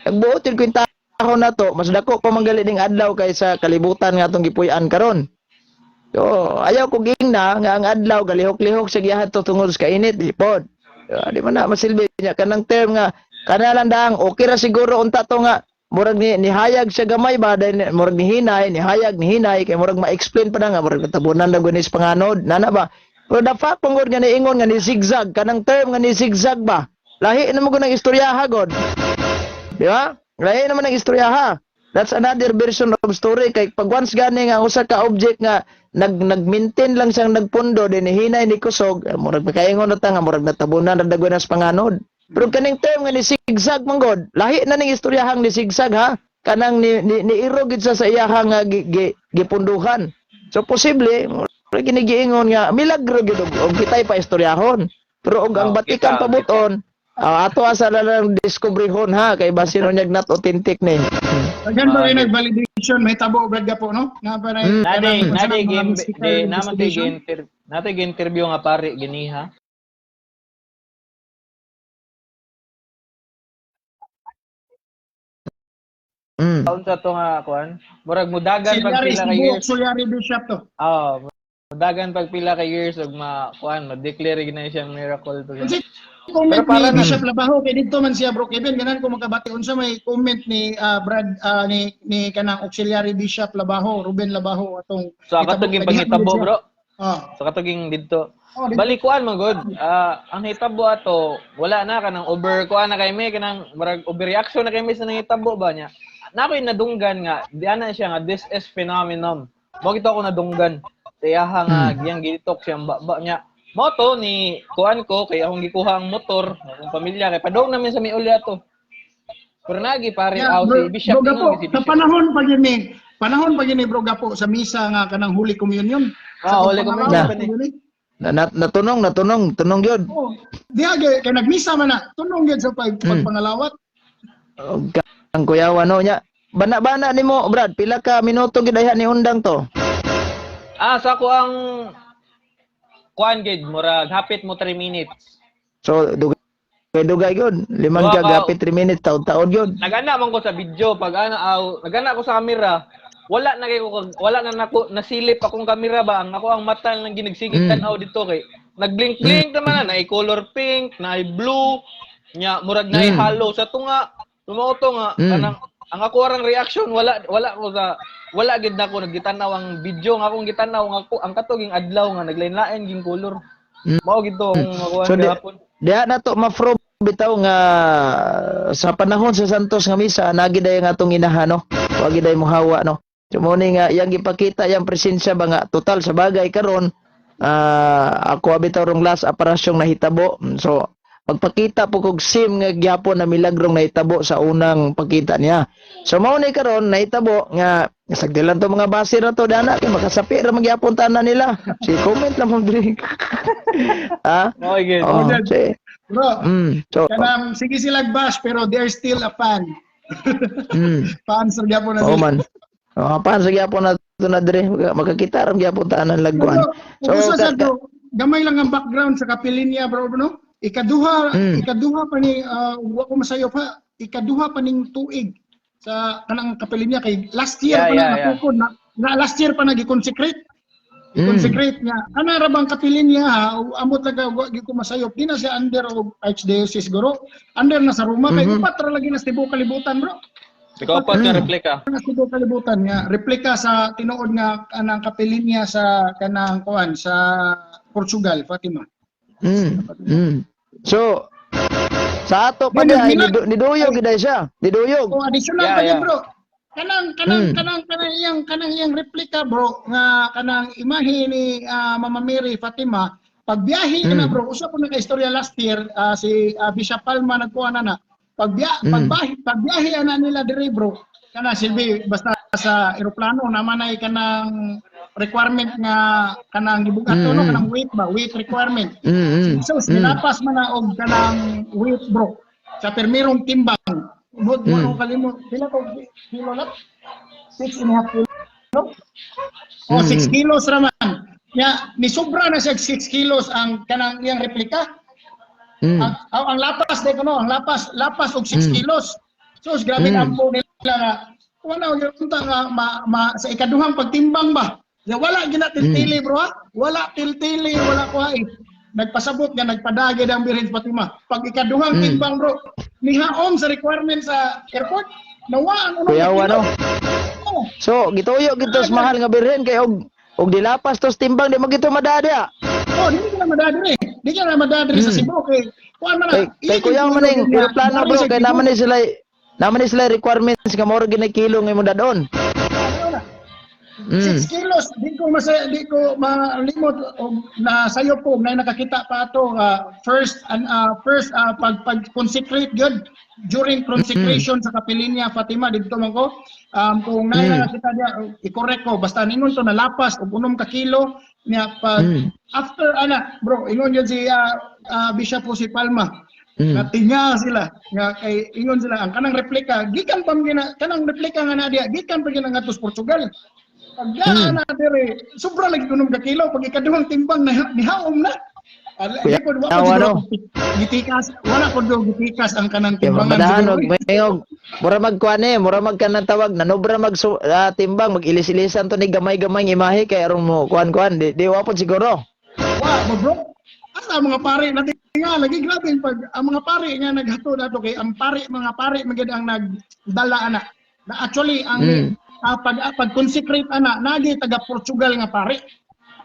[SPEAKER 5] Nagbuot yung kwinta panahon na to, mas dako pa manggali ning adlaw kaysa kalibutan nga atong gipuy-an karon. So, ayaw ko gingna nga ang adlaw galihok-lihok sa giyahan to tungod sa kainit lipod. Di man na masilbi niya kanang term nga kana lang daang okay ra siguro unta to nga murag ni hayag siya gamay ba dahil murag ni hinay kay murag ma-explain pa na nga murag tabunan lang gunis panganod nana ba. Pero the fact pangod nga niingon nga ni zigzag kanang term nga ni zigzag ba. Lahi na mo gunang istoryaha god. Di ba? Lahi naman ang istoryaha. That's another version of story kay pag once gani nga usa ka object nga nag-maintain lang siyang nagpundo din hinay ni kusog murag makaingon na ta nga murag natabunan ra dagway nas panganod. Pero kaning term nga ni zigzag manggod, lahi na ning istoryahang ni zigzag ha. Kanang ni irog gid sa iyahang nga gipunduhan. So posible murag ginigiingon nga milagro gid og kitay pa istoryahon. Pero og ang batikan pabuton ato asa na lang diskubrihon ha kay basin unyag not authentic ni.
[SPEAKER 3] Daghan ba rin nag-validation may tabo brad po no? Nga pa
[SPEAKER 4] Nate gi-interview nga pare giniha. Taon sa to nga kuan. Murag mudagan pag pila ka years.
[SPEAKER 3] Sulyari Bishop to.
[SPEAKER 4] Mudagan pag pila ka years og kuan ma-declare na siyang miracle to.
[SPEAKER 3] Comment
[SPEAKER 4] para
[SPEAKER 3] ni Bishop Labaho kay dito man siya bro Kevin ganan ko makabati unsa may comment ni Brad ni kanang auxiliary Bishop Labaho Ruben Labaho atong
[SPEAKER 4] So katuging pangitabo bro.
[SPEAKER 3] So
[SPEAKER 4] katuging didto. Balikuan man god. Ang hitabo ato wala na kanang kuan na kay me kanang marag overreaction na kay me sa nangitabo ba niya. Nakoy nadunggan nga diana siya nga this is phenomenon. Bakit ako nadunggan? Tiyaha nga giyang gitok siyang baba niya. Moto ni kuan ko kay akong gikuha ang motor ng pamilya kay padong namin sa miulya to. Pero nagi pare si Bishop
[SPEAKER 3] si Bishop. Sa panahon pa gini bro gapo sa misa nga kanang Holy Communion.
[SPEAKER 4] Holy Communion.
[SPEAKER 5] Natunong gyud.
[SPEAKER 3] Diha kay nagmisa man na tunong gyud sa pagpangalawat.
[SPEAKER 5] Ang kuyawa no nya. Bana-bana nimo Brad pila ka minuto gid ni undang to?
[SPEAKER 4] Sa ko ang kuan gid murag hapit mo 3 minutes.
[SPEAKER 5] So dugay gyud 5 ka hapit 3 minutes taon gyud.
[SPEAKER 4] Nagana man ko sa video pag nagana ko sa camera. Wala na nako nasilip akong camera ba ang ako ang mata lang ginagsigit tanaw dito kay nagblink-blink naman na color pink, na blue, nya murag na halo sa tunga. Tumoto nga kanang ang ako arang reaction wala gid nako nagitanaw ang video nga akong gitanaw nga ako ang katuging adlaw nga naglain-lain ging color. Mao gid to ang makuha
[SPEAKER 5] So
[SPEAKER 4] gihapon.
[SPEAKER 5] Diha na to ma-probe bitaw nga sa panahon sa Santos nga misa nagi day nga atong inahan no. Wa gid day mohawa no. So mo ni nga yang gipakita yang presensya ba nga total sa bagay karon ako bitaw rong last operasyong nahitabo. So pagpakita po kog sim nga gyapon na milagrong nahitabo sa unang pagkita niya. So mao ni karon nahitabo nga sagdilan to mga base na to dana kay makasapi ra magyapon tanan nila. Si comment lang mo drink.
[SPEAKER 4] Okay.
[SPEAKER 3] Bro.
[SPEAKER 5] So
[SPEAKER 3] Kanang sige sila bash pero they're still a fan. Fans ra gyapon na.
[SPEAKER 5] man. Pan sa gyapon na to na dire makakita ra gyapon tanan lagwan.
[SPEAKER 3] So gamay lang ang background sa kapilinya bro no. Ikaduha pa ni wa ko masayo pa ikaduha pa ning tuig sa kanang kapilinya kay last year pa na napukod na last year pa nagi-consecrate niya ana ra bang kapilinya ha amot lang wa gi ko masayop di na siya under of archdiocese guro under na sa Roma kay upat ra lagi na sa tibuok kalibutan bro
[SPEAKER 4] ikaw pa ka replika
[SPEAKER 3] na sa tibuok kalibutan nga replika sa tinuod nga kanang kapilinya sa kanang kuan sa Portugal Fatima.
[SPEAKER 5] So sa ato pa niduyog gid siya. Niduyog.
[SPEAKER 3] Additional pa yun, bro. Kanang iyang replika bro nga kanang imahe ni Mama Mary Fatima pagbiyahe na bro usa po naka-istorya last year si Bishop Palma nagkuha na pagbiyahe ana nila dire bro kana silbi basta sa eroplano naman ay kanang requirement nga kanang gibugat no kanang weight requirement. So sinapas man na og kanang weight bro sa permirong timbang. Mo kalimot pila ko kilo na 6.5 kilo. 6 kilos raman. Ya ni sobra na siya 6 kilos ang kanang iyang replika. Ang lapas de kuno, ang lapas og 6 kilos. So grabe ang po nila nga wala gyud unta nga sa ikaduhang pagtimbang ba. Ya wala ginatiltili bro ha. Wala tiltili, wala ko ha. Nagpasabot nga nagpadagid ang Birhen Fatima. Pag ikaduhang timbang bro, nihaom sa requirement sa airport. Nawa ang
[SPEAKER 5] Kuyawa no.
[SPEAKER 3] Oh,
[SPEAKER 5] So gituyo gitos mahal nga birhen kay og dilapas tos timbang di magito madadya.
[SPEAKER 3] oh, di ka na madadiri. Di ka na madadiri sa Cebu kay kuan man
[SPEAKER 5] Kay kuyaw man ning eroplano bro kay naman ni sila requirements nga mao ginay kilo nga imong dadon.
[SPEAKER 3] 6 kilos, di ko malimot na sayo po na nakakita pa ato first pag consecrate gyud during consecration sa Kapilinya Fatima didto man ko kung nakita dia i-correct ko basta ningon to nalapas og 6 ka kilo niya pag after bro ingon yun si Bishop si Palma natinya sila nga kay ingon sila ang kanang replika gikan pa kanang replika nga na dia gikan pa gina ngadto sa Portugal. Pagdaan na dire, sobra lagi kunom ka kilo pag ikaduhang timbang nihaom na.
[SPEAKER 5] Kuya,
[SPEAKER 3] Gitikas, wala ko do gitikas ang kanang
[SPEAKER 5] Kaya
[SPEAKER 3] timbangan.
[SPEAKER 5] madahan og mayog mura magkuan mura magkanang tawag nanobra timbang mag-ilis-ilisan to ni gamay-gamay nga imahe kay aron mo kuan di wa pod siguro.
[SPEAKER 3] Wa mo bro. Asa mga pare natin nga lagi grabe pag ang mga pare nga naghatod ato kay ang mga pare magid ang nagdala ana. Na actually ang pag consecrate ana nagi taga Portugal nga pare.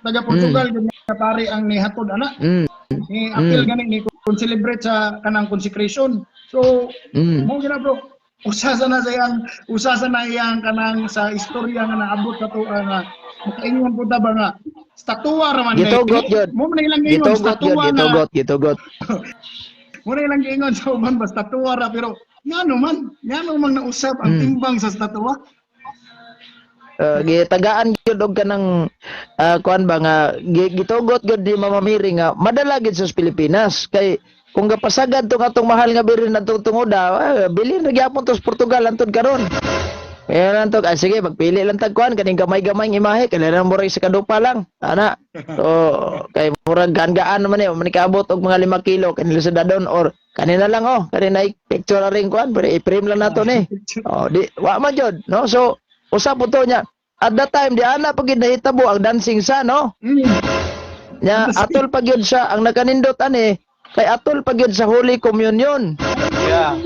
[SPEAKER 3] Taga Portugal nga pare ang nihatod ana. Ni apil gani ni kung celebrate sa kanang consecration. So mo gina bro. Usasa na iyang kanang sa istorya nga naabot kato nga makaingon po ta ba nga statua raman
[SPEAKER 5] Gitugot yun.
[SPEAKER 3] mo man ilang ingon statua na
[SPEAKER 5] Gitugot.
[SPEAKER 3] mo na ilang ingon sa uban ba statua ra pero ngano man nausap ang timbang sa statua.
[SPEAKER 5] Gitagaan gyud og kanang kuan ba nga gitugot gyud di mamamiri nga madala gyud sa Pilipinas kay kung gapasagad tong atong mahal nga birin atong tungoda bilin ra gyapon to sa Portugal antud karon. Kaya lang to sige magpili lang tag kuan kaning gamay-gamay nga imahe kailangan mo rin sa kadupa lang ana. So kay murag gaan naman manikaabot og mga 5 kilo kanila sa dadon or kanina lang kanina picture ring kuan pero i-frame lang nato ni. Di wa man jud no so usap po to niya. At that time, di ana pag nahitabo ang dancing sa, no? Nya, atol pag yun siya, ang nakanindot ani, kay atol pag yun sa Holy Communion.
[SPEAKER 4] Yeah.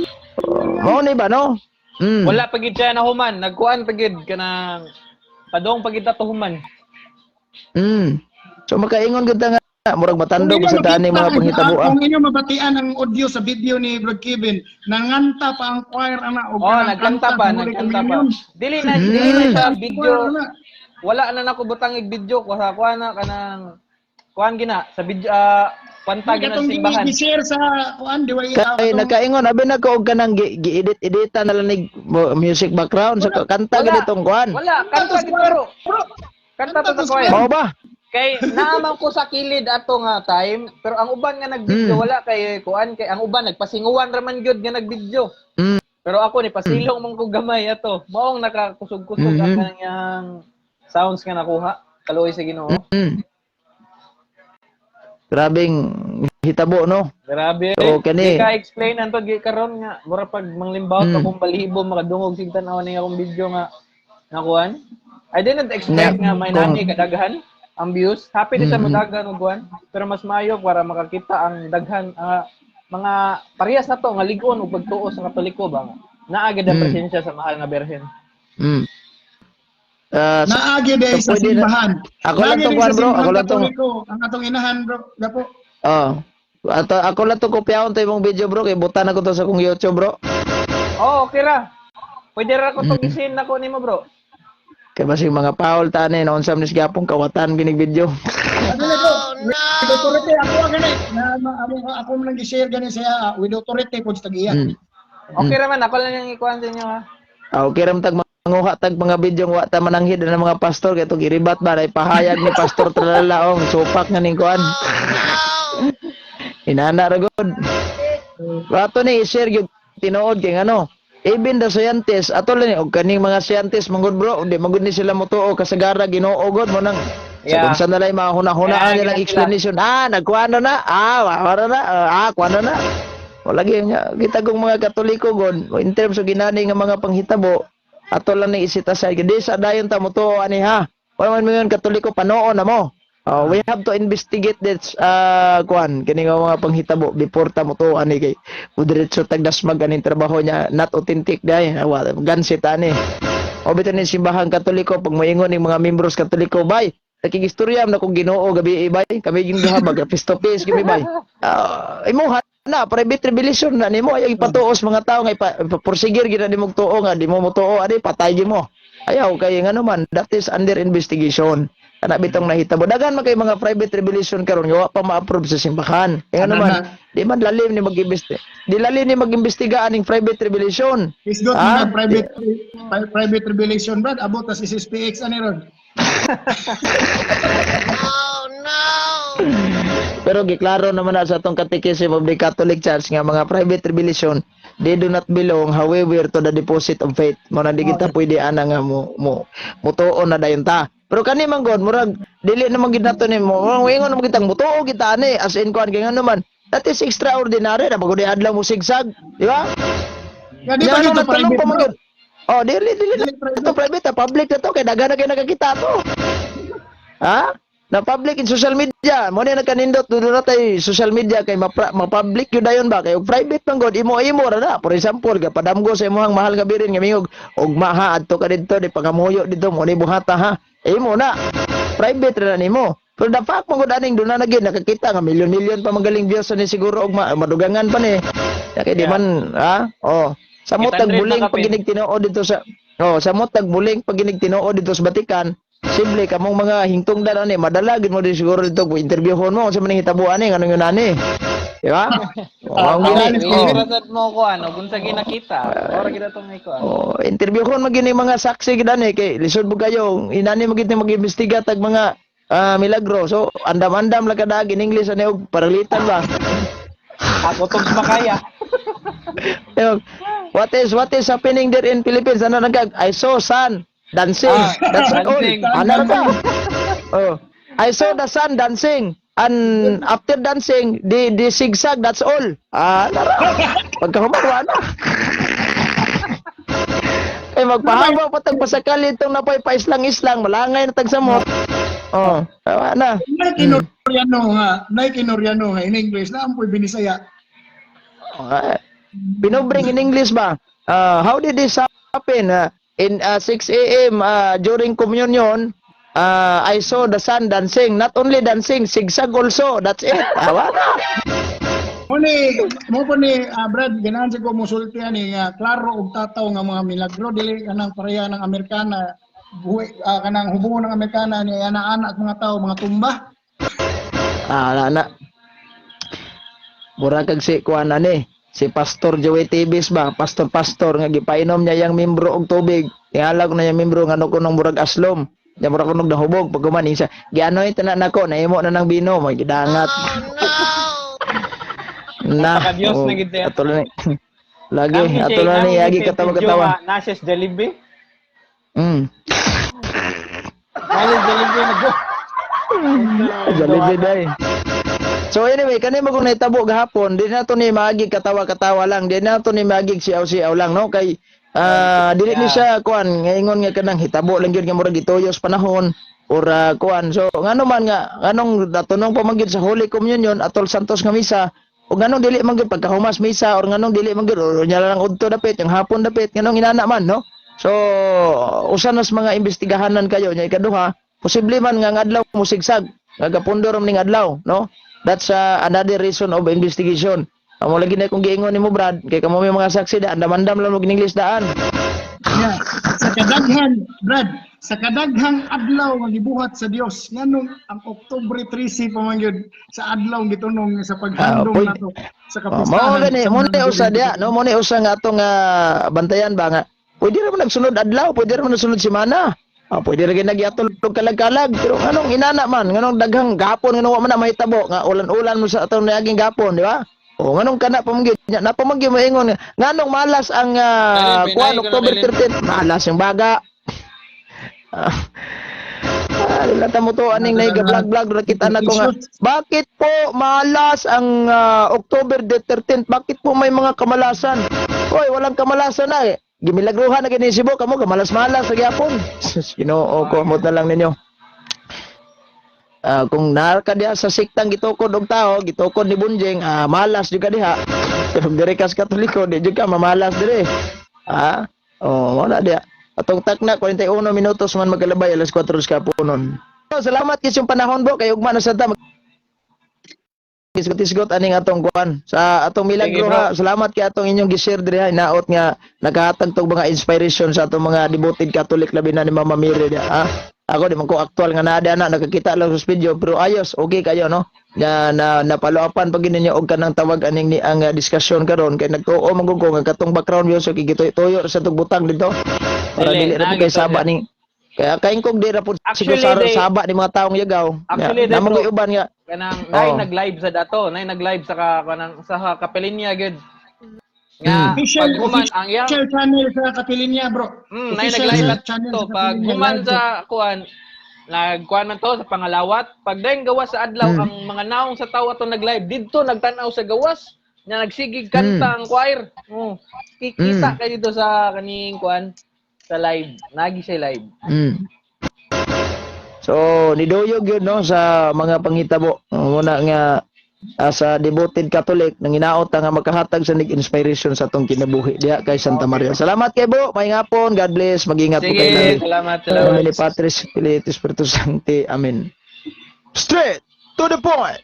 [SPEAKER 5] Mao ni ba, no?
[SPEAKER 4] Wala pagid siya na human, nagkuan pagid kanang padong pagid ato human.
[SPEAKER 5] So makaingon gud nga murag matandog sa dani mga panghitabo.
[SPEAKER 3] Kung inyo mabatian ang audio sa video ni Brad Kevin, nanganta pa ang choir ana og
[SPEAKER 4] nagkanta pa. Dili na siya video. Wala na nako butang video ko sa kuan na kanang kuan gina sa video kwanta gina sa simbahan.
[SPEAKER 3] I-share sa kuan diway
[SPEAKER 5] Kay nakaingon abi na ko og kanang gi-edit-editan na lang ni music background sa kanta ganitong kuan.
[SPEAKER 4] Wala, kanta gitaro. Kanta to sa choir.
[SPEAKER 5] Mao ba?
[SPEAKER 4] Kay naamang ko sa kilid ato nga time, pero ang uban nga nag-video wala kay kuan kay ang uban nagpasinguan ra man gyud nga nag-video. Pero ako ni pasilong man ko gamay ato. Maong nakakusog-kusog ang kanyang sounds nga nakuha. Kaluoy sa Ginoo.
[SPEAKER 5] Grabing hitabo no.
[SPEAKER 4] Grabe.
[SPEAKER 5] So, kani
[SPEAKER 4] explain anto gi karon nga mura pag manglimbawt akong balibo makadungog sig tan-aw ni akong video nga nakuan. I didn't expect nga may nani kadaghan ang views. Happy din sa madagan og kuan, pero mas maayo para makakita ang daghan mga parehas na to nga lig-on ug pagtuo sa Katoliko ba. Naagad ang presensya sa mahal nga Birhen.
[SPEAKER 3] naagi day sa simbahan.
[SPEAKER 5] Ako lang to kuan bro, ako lang to.
[SPEAKER 3] Ang atong inahan bro, gapo.
[SPEAKER 5] Ako lang to kopyaon to imong video bro kay butan ako to sa kong YouTube bro.
[SPEAKER 4] Okay ra. Pwede ra ko to gisin nako nimo bro.
[SPEAKER 5] Kaya basig mga paul tani na unsam ni gapong kawatan binig video.
[SPEAKER 3] With authority ako gani na ako man lang gi-share gani sa with authority pud sa tagiya.
[SPEAKER 4] Okay ra man ako lang yung ikuan sa inyo ha.
[SPEAKER 5] Okay ram tag manguha tag mga video wa ta mananghid na mga pastor kay to giribat ba nay pahayag ni pastor tralalaong supak nga ning kuan. Inana ra gud. Wato ni i-share gyud tinuod kay ano. Even the scientists, atol ni og kaning mga scientists mangod bro, di magud ni sila motuo kasagara Ginoo god mo nang sa kung saan nalay mahuna-hunaan nilang explanation. Nagkuano na. Wala na. Kuano na. O lagi nga kita kong mga Katoliko gon in terms of ginani nga mga panghitabo ato lang ni isita sa di sa dayon ta mo to ani ha. Wala man mga Katoliko panoon na mo. We have to investigate this kuan kini nga mga panghitabo before ta mo to ani kay diretso tagdasmag aning trabaho niya not authentic dai gansit ani. O bitan ni simbahan Katoliko pag moingon ning mga membros Katoliko bay nakigistorya na kung Ginoo gabi bay kami ging duha mag face to face gibi bay. Imuha na private revelation na nimo ay ipatuos mga tao nga porsigir gid nimo tuo nga di mo motuo ani patay gyud mo. Ayaw kay ngano man that is under investigation. Ana bitong nahitabo dagan man kay mga private revelation karon nga wa pa ma-approve sa simbahan. Kay ngano man di man lalim ni mag-imbestiga. Di lalim ni mag-imbestiga aning private revelation.
[SPEAKER 3] Is got mga private revelation brad abot as SSPX ani ron.
[SPEAKER 5] Pero giklaro naman na sa atong Catechism of the Catholic Church nga mga private revelation they do not belong however to the deposit of faith. Mo na di kita pwede ana nga mo tuo na dayon ta. Pero kani man god murag dili naman gid nato ni mo ingon naman kitang mutuo kita ani as in kuan kay ngano man that is extraordinary na pagod adlaw mo sigsag, di ba?
[SPEAKER 3] Ya di ba
[SPEAKER 5] Yan
[SPEAKER 3] dito
[SPEAKER 5] ang nagtanong
[SPEAKER 3] private
[SPEAKER 5] pa man
[SPEAKER 3] bro?
[SPEAKER 5] gud. Oh, dili ito private, public na to kay daghan na kay nakakita to. Ha? Na public in social media, mo na nagkanindot dulo na tay social media kay ma-public yun dayon ba kay og private man god imo ra na. For example, padamgo sa imong mahal nga birin nga mingog og maha adto ka didto di pangamuyo didto mo ni buhata ha. Imo na. Private ra nimo. Pero the fact mo gud aning doon na gid nakakita nga milyon-milyon pa magaling views ni siguro og madugangan pa ni. Kay di man ha? Oh. Samot tagbuling paginig tinuod dito sa samot tagbuling paginig tinuod dito sa Batikan. Simple kamong mga hingtungdan ani madala gid mo din siguro dito ko interviewon mo sa maning hitabuan ni nganong yun ani. Di ba?
[SPEAKER 4] Irasad mo ko ano kung sa ginakita. Ora kita tong iko.
[SPEAKER 5] Interviewon magini mga saksi gid ani kay lisod mo kayo inani mo gid mag-imbestiga tag mga milagro. So andam-andam lang kada in English ani og paralitan ba.
[SPEAKER 4] Ako tong makaya.
[SPEAKER 5] What is happening there in Philippines? Ano nagag? I saw sun dancing. That's all. Ano ka? Oh, I saw the sun dancing. And after dancing, the zigzag, that's all. Pagkahumawa na. Magpahabaw pa tagpasakali itong napay paislang-islang, malangay na tagsamot. Oh, tawa na.
[SPEAKER 3] Naikinoriano nga in English na ampoy binisaya.
[SPEAKER 5] Pinobring in English ba? How did this happen? In 6 a.m. During communion, I saw the sun dancing. Not only dancing, zigzag also. That's it. Tawa na.
[SPEAKER 3] Mo po ni Brad, ganahan ko musultian ni klaro og tataw nga mga milagro dili kanang pareha ng Amerikana kanang hubungon ng Amerikana ni ana-ana mga tao mga tumba.
[SPEAKER 5] Na. Mura kag si kuan ani. Si Pastor Joey Tibis ba, pastor nga gipainom niya yang membro og tubig. Tingalag na yang membro ngano ko nang murag aslom. Ya murag kunog nahubog pag gumaning siya. Gianoy tanan nako, nahimo na nang bino, may gidangat. Na.
[SPEAKER 4] Pagka-Dios na gid ya.
[SPEAKER 5] Lagi atulo ni agi katawa-katawa.
[SPEAKER 4] Nases Jollibee.
[SPEAKER 5] Nases Jollibee dai. So anyway, kani mo kung nahitabo gahapon, di na to ni maagig katawa-katawa lang, di na to ni maagig siaw-siaw lang, no? Kay dili ni siya kuan, ngaingon nga kanang hitabo lang gyud nga murag gituyos panahon or kuan. So ngano man nga nganong datunong pamanggid sa Holy Communion atol Santos nga misa, o nganong dili man gyud pagkahumas misa or nganong dili man gyud or nya lang udto dapit, yung hapon dapit, nganong inana man, no? So usa nas mga imbestigahanan kayo nya ikaduha, posible man nga adlaw mo sigsag, nga gapundor ning adlaw, no? That's another reason of investigation. Amo lagi na kung giingon nimo Brad, kay kamo may mga saksi da andam-andam lang og English daan.
[SPEAKER 3] Yeah. Sa kadaghang adlaw nga gibuhat sa Dios nganong ang Oktubre 13 pa man gyud sa adlaw gitunong sa paghandom nato sa kapistahan.
[SPEAKER 5] Mo ni usa dia, no mo ni usa nga atong bantayan ba nga. Pwede ra man nagsunod adlaw, pwede ra man nagsunod semana. Pwede rin nagyatol kalag-kalag. Pero anong inana man, anong daghang gapon, anong wa man na mahitabo, nga ulan-ulan mo sa atong naging gapon, di ba? O anong kana pamanggid, napamanggi mo ingon, nganong malas ang kuan October 13, malas yung baga. Wala ta mo to aning naiga-vlog-vlog nakita na ko nga. Bakit po malas ang October the 13th? Bakit po may mga kamalasan? Hoy, walang kamalasan na eh. Gimilagruhan na gini Cebu kamo kamalas-malas sa gyapon. Ginoo ko mo na lang ninyo. Kung narka diha sa siktang gitukod og tao, gitukod ni Bunjing, malas jud ka diha. Pero diri kas Katoliko, di jud ka mamalas diri. Mo na diha. Atong takna 41 minutos man magkalabay alas 4 ka punon. Salamat kis yung panahon bro kay ugma na sa ta. Isgot-isgot aning atong kuan sa atong milagro ha. Salamat kay atong inyong gi-share diri ha. Naot nga nagahatag tog mga inspiration sa atong mga devoted Catholic labi na ni Mama Mary dia ha. Ako di man ko aktual nga naa na nakakita lang sa video pero ayos okay kayo no. Na napaloapan pag ninyo og kanang tawag aning ni ang diskusyon karon kay nagtuo man ko nga katong background yo so kigitoy-toyo sa tug butang dito. Para dili ra kay saba ning kaya kain kog di ra pud siguro saba ni mga taong yagaw.
[SPEAKER 4] Actually,
[SPEAKER 5] namang uban nga
[SPEAKER 4] kanang nay nag-live sa dato, nay nag-live sa kanang sa Kapelinya gud. Nga pag human ang yang
[SPEAKER 3] Official channel sa Kapilinya, bro.
[SPEAKER 4] nay
[SPEAKER 3] Official
[SPEAKER 4] nag-live
[SPEAKER 3] channel
[SPEAKER 4] to
[SPEAKER 3] sa
[SPEAKER 4] pag
[SPEAKER 3] Kapilinya,
[SPEAKER 4] human
[SPEAKER 3] live
[SPEAKER 4] sa kuan nagkuan man to sa pangalawat pag dayon gawas sa adlaw ang mga naong sa tawo ato nag-live didto nagtan-aw sa gawas nga nagsigig kanta ang choir. Kikita kay dito sa kaning kuan sa live. Nagi siya live.
[SPEAKER 5] So, niduyog yun, no, sa mga panghitabo. Muna nga, sa devoted Catholic, nang inaot nga makahatag sa inspiration sa atong kinabuhi. Diya kay Santa Maria. Salamat kay Bo. May hapon. God bless. Mag-ingat po kayo.
[SPEAKER 4] Sige, salamat.
[SPEAKER 5] Salamat. Patris, Spiritus Sancti. Amen.
[SPEAKER 2] Straight to the point.